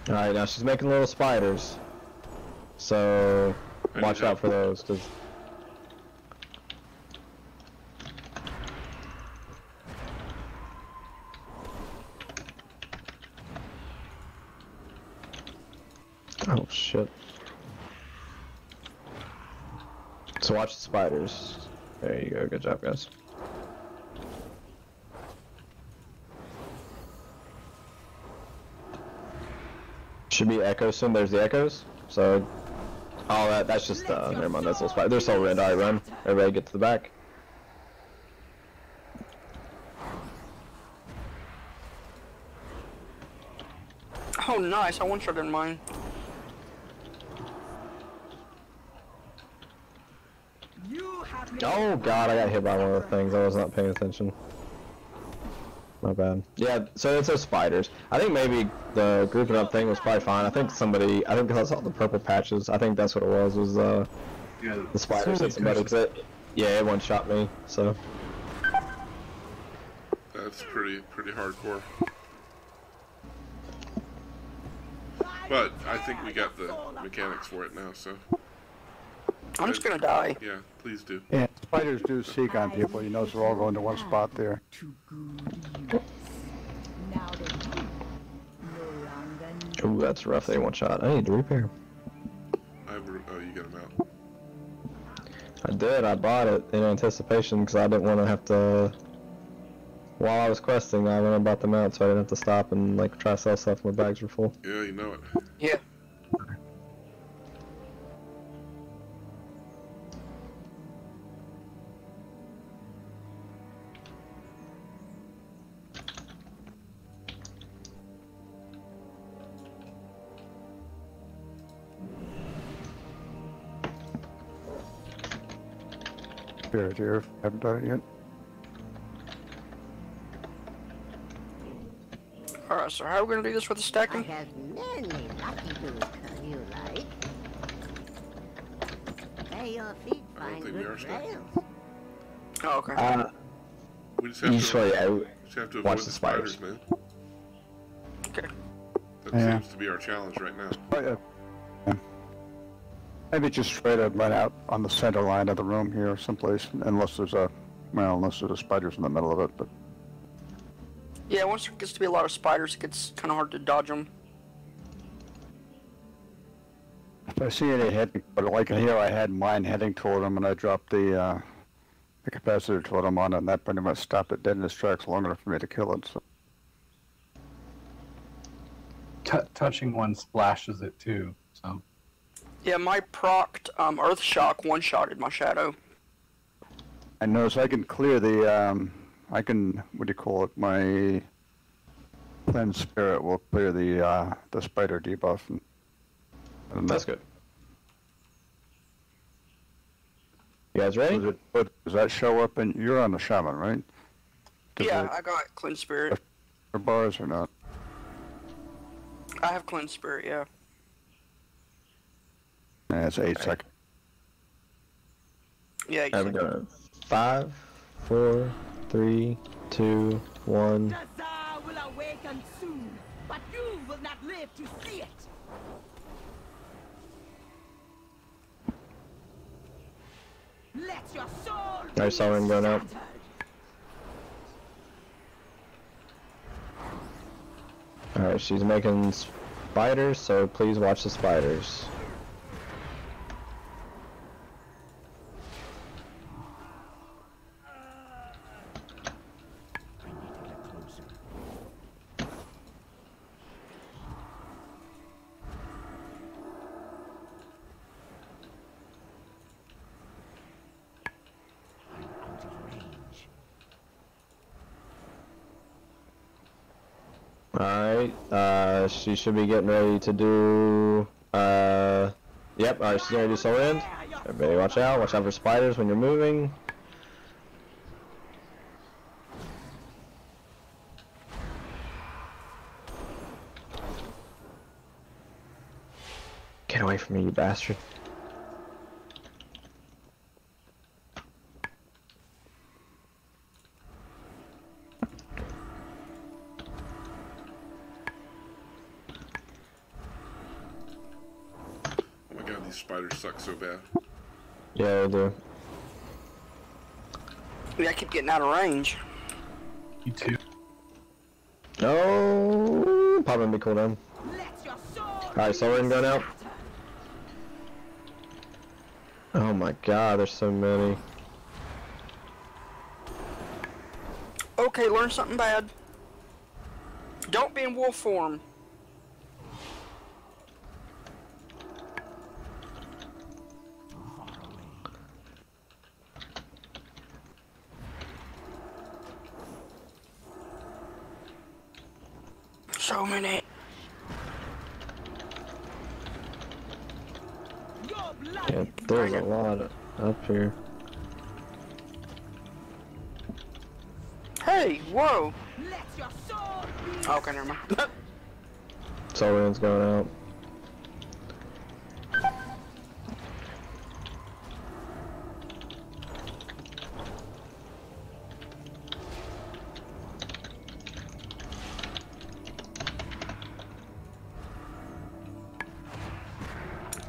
Alright, now she's making little spiders. So, watch out for those, because... Oh, shit. So watch the spiders. There you go, good job, guys. Should be echoes soon. There's the echoes. So, oh, that's just never mind. That's little spider. They're so red. Alright, run. Everybody get to the back. Oh, nice. I one-shot in mine. You have Oh god, I got hit by one of the things. I was not paying attention. My bad. Yeah, so it's those spiders. I think maybe the grouping up thing was probably fine. I think because I saw the purple patches, I think that's what it was the spiders hit somebody, because it one-shot me, so. That's pretty hardcore. But I think we got the mechanics for it now, so. I'm just gonna die. Yeah, please do. Yeah, spiders do seek on people. You notice they're all going to one spot there. Ooh, that's rough. They one shot. I need to repair. Oh, you got him out. I did. I bought it in anticipation because I didn't want to have to. While I was questing, I went and bought them out so I didn't have to stop and like try to sell stuff. My bags were full. Yeah, you know it. Yeah. Here, haven't done it yet. Alright, so how are we gonna do this with the stacking? I have many lucky boots, you like. Where your feet I don't find think we good are stacking. trails. Oh, okay. We just have You to, just want to just have to watch avoid the the spiders, man. Okay. That Yeah. seems to be our challenge right now. Yeah. Maybe just straight up right out on the center line of the room here, someplace, unless there's a spiders in the middle of it. But Yeah, once there gets to be a lot of spiders, it gets kind of hard to dodge them. if I see any heading, but like here, I had mine heading toward them, and I dropped the capacitor toward them on it, and that pretty much stopped it dead in its tracks long enough for me to kill it. So. Touching one splashes it too. So Yeah, my procced Earth Shock one-shotted my shadow. I notice I can clear the, what do you call it, my cleanse spirit will clear the spider debuff. And That's good. You guys ready? Does that show up in, you're on the shaman, right? Yeah, I got Cleanse Spirit. Or bars or not? I have Cleanse Spirit, yeah. Yeah, it's 8 seconds. Yeah, Alright, we're going 5, 4, 3, 2, 1. Atal'Dazar will awaken soon, but you will not live to see it. Let your soul be I saw him going out. shattered. Alright, she's making spiders, so please watch the spiders. Alright, she should be getting ready to do, yep, alright, she's gonna do soul end. Everybody watch out for spiders when you're moving. Get away from me, you bastard. These spiders suck so bad. Yeah, they do. Yeah, I keep getting out of range. you too. No, pop in, be cool down. Let your soul Alright, soul end going out. Oh my god, there's so many. Okay, learn something bad. Don't be in wolf form. So many. Your blood Yeah, is there's a lot up here. Hey, whoa. Let your soul be Okay, never mind. Soul end's going out.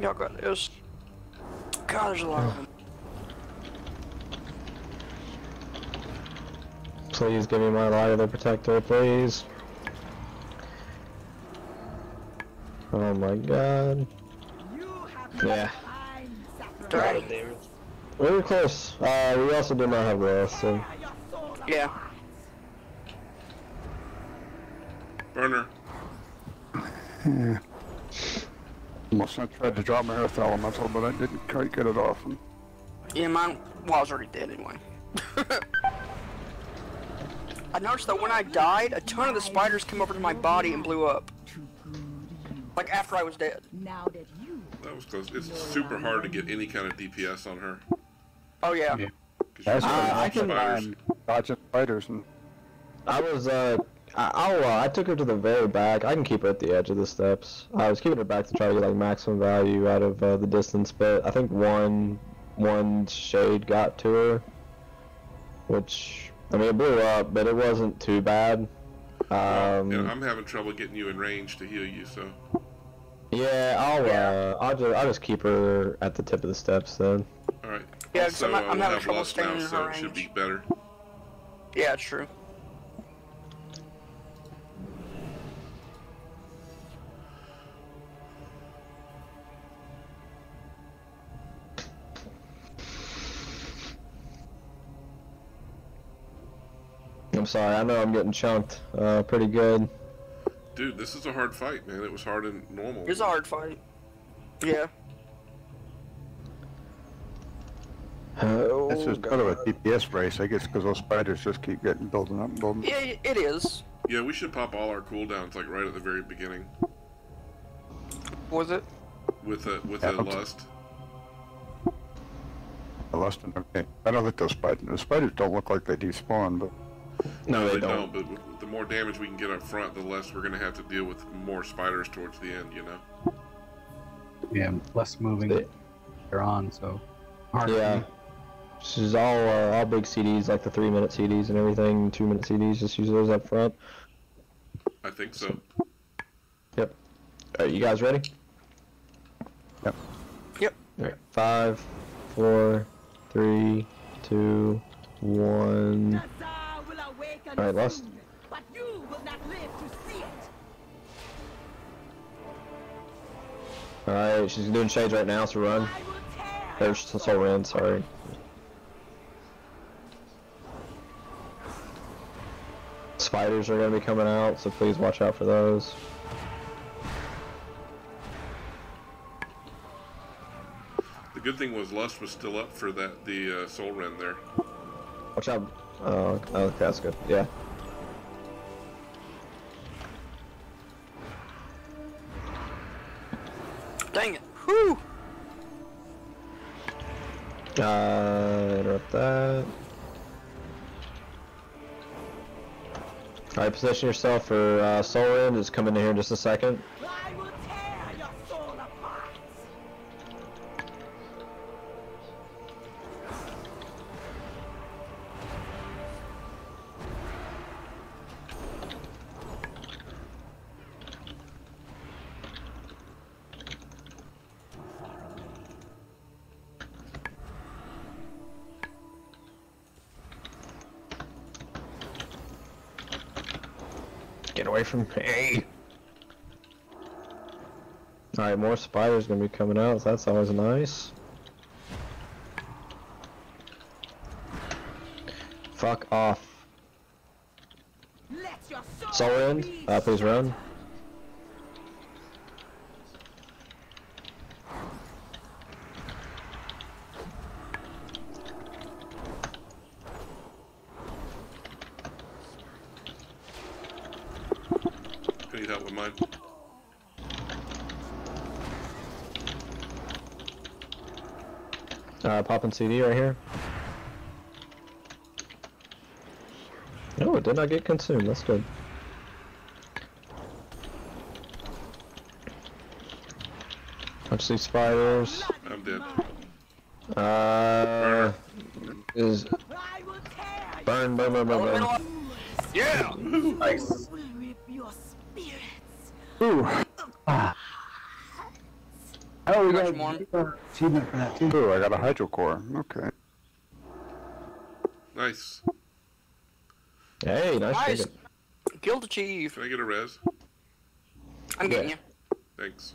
Y'all got this. God, there's a lot of them. Please give me my light of the protector, please. Oh my god. Yeah. Dang. We were close. We also did not have the so. Yeah. Burner. Yeah. Almost I tried to drop my earth elemental, but I didn't quite get it off. Yeah, mine, well, I was already dead anyway. I noticed that when I died, a ton of the spiders came over to my body and blew up. Like after I was dead. That was close. It's super hard to get any kind of DPS on her. Oh yeah. That's I can dodging spiders and. I was I took her to the very back. I can keep her at the edge of the steps. I was keeping her back to try to get like maximum value out of the distance, but I think one shade got to her, which I mean it blew up, but it wasn't too bad. And I'm having trouble getting you in range to heal you, so. Yeah, I'll just keep her at the tip of the steps then. All right. Yeah, also, I'm having we'll have trouble Lust staying now, in so her it should range. be better. Yeah, it's true. I'm sorry, I know I'm getting chunked pretty good. Dude, this is a hard fight, man. It was hard and normal. It's a hard fight. Yeah. This is kind of a DPS race, I guess, because those spiders just keep getting building up and building. Yeah, it is. Yeah, we should pop all our cooldowns like right at the very beginning. Was it? With a lust. The lust and okay. I don't think those spiders don't look like they despawn, but No, they don't. But the more damage we can get up front, the less we're gonna have to deal with more spiders towards the end. You know. Yeah, less moving. They're on, so. Hard. Yeah. This is all big CDs, like the 3-minute CDs and everything, 2-minute CDs, just use those up front. I think so. Yep. Are you guys ready? Yep. Yep. Alright. 5, 4, 3, 2, 1. Alright, Lust. But you will not live to see it. Alright, she's doing shades right now, so run. There's Soul Rand, sorry. Spiders are going to be coming out, so please watch out for those. The good thing was Lust was still up for the Soul Rend there. Watch out. Oh, okay, that's good. Yeah. Dang it. Whew. Interrupt that. Alright, position yourself for Soul Rend. Just come in here in just a second. I will tear your soul apart. Get away from me. Alright, more spiders gonna be coming out, so that's always nice. Fuck off. Let your soul Soul Rend, be please run. I need help with mine. Popping CD right here. No, it did not get consumed, that's good. Watch these spiders. I'm dead. Is I will tear burn. Yeah. Nice. will rip your spirits. ooh, Oh, we Got got some more. achievement for that too. Ooh, I got a hydro core. Okay. Nice. Hey, nice Nice. chicken. Guild achieve. Can I get a res? I'm getting you. Thanks.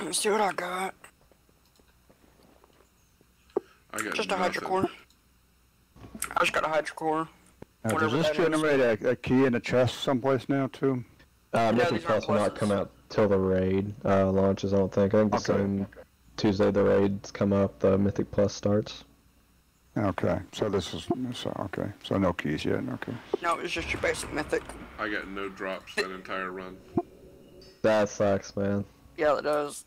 Let's see what I got. I got Just a nothing. hydrocore. I just got a hydrocore. Now, does Whatever this that is. generate a key in a chest someplace now too? Mythic these Plus aren't will not pluses. come out till the raid launches, I don't think. I think the Okay. same Tuesday the raids come up, the Mythic Plus starts. Okay, so this is okay. So no keys yet. Okay. No, it's just your basic mythic. I got no drops that entire run. That sucks, man. Yeah, it does.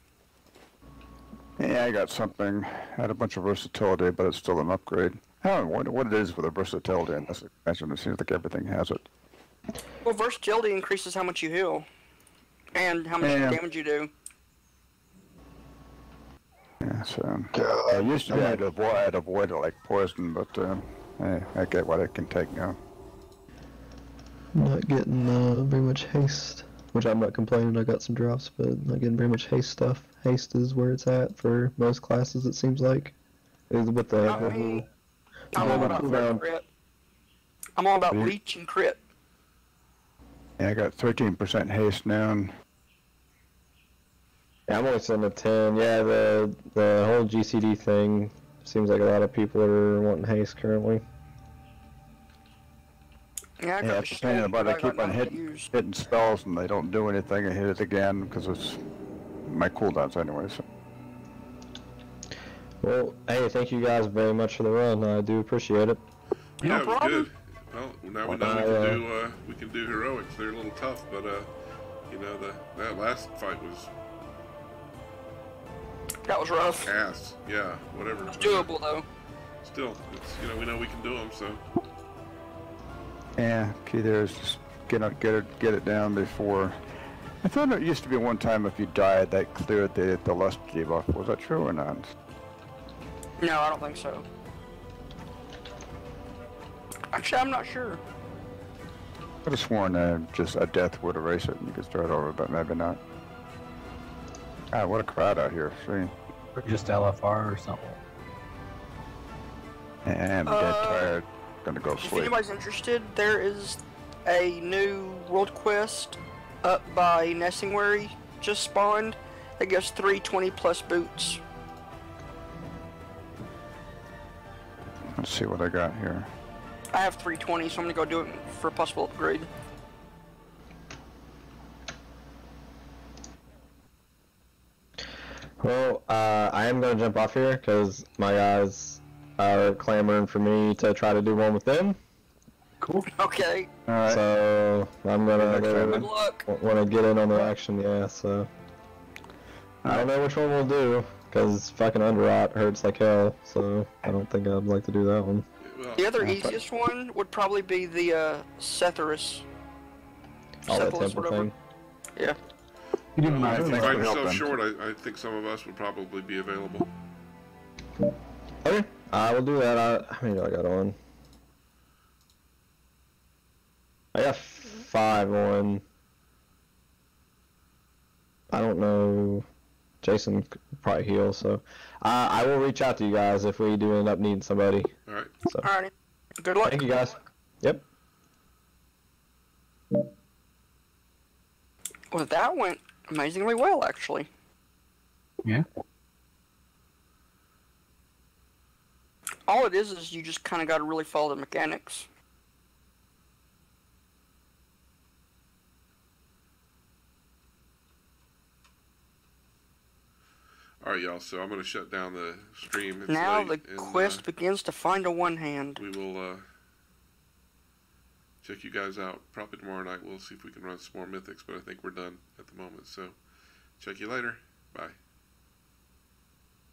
Yeah, I got something. Had a bunch of versatility, but it's still an upgrade. I don't know what it is with the versatility in this expansion. It seems like everything has it. Well, versatility increases how much you heal. And how much Yeah. damage you do. Yeah, so I used to be able to avoid it like poison, but I get what it can take now. Not getting very much haste, which I'm not complaining. I got some drops, but not getting very much haste stuff. Haste is where it's at for most classes, it seems like. Is with the Not me. I'm all about cooldown. crit. I'm all about reach and crit. Yeah, I got 13% haste now. And Yeah, I'm only sitting at 10. Yeah, the whole GCD thing seems like a lot of people are wanting haste currently. Yeah, I got yeah, the it's a pain in the shield, butt. but I I keep got on nothing to use. hitting spells and they don't do anything. I hit it again because it's my cooldowns anyway. So. Well, hey, thank you guys very much for the run. I do appreciate it. Yeah, it was problem. good. Well, now we know we can do heroics. They're a little tough, but you know, that last fight was That was rough. ass. Yeah, whatever. It's doable though. Still, it's we know we can do them. So Yeah, key there is just get it down before. I thought it used to be one time if you died that cleared the lust debuff. Was that true or not? No, I don't think so. Actually, I'm not sure. I could have sworn just a death would erase it and you could start over, but maybe not. God, what a crowd out here. See? Or just LFR or something. And I'm dead tired. Gonna go If sleep. anybody's interested, there is a new world quest up by Nessingwary just spawned that gives 320 plus boots. Let's see what I got here. I have 320, so I'm gonna go do it for a possible upgrade. Well, I am going to jump off here because my guys are clamoring for me to try to do one with them. Cool. Okay. All right. So I'm going Good to luck. want to get in on the action, yeah, so. I don't know which one we'll do because fucking Underrot hurts like hell, so I don't think I'd like to do that one. well, The other easiest one would probably be the Setherus. All that Sepulus, temple whatever. thing. Yeah. You didn't if mind. you Thanks find for yourself helping. short, I think some of us would probably be available. Okay, I will do that. How many do I got on? I got 5 on. I don't know. Jason could probably heal, so I will reach out to you guys if we do end up needing somebody. All right. So Alrighty. Good luck. thank you guys. Yep. Well, that went amazingly well, actually. Yeah. All it is you just kind of got to really follow the mechanics. All right, y'all. So I'm going to shut down the stream. It's Now late, the and, quest begins to find a one hand. we will check you guys out probably tomorrow night. We'll see if we can run some more mythics, but I think we're done at the moment. So check you later. Bye.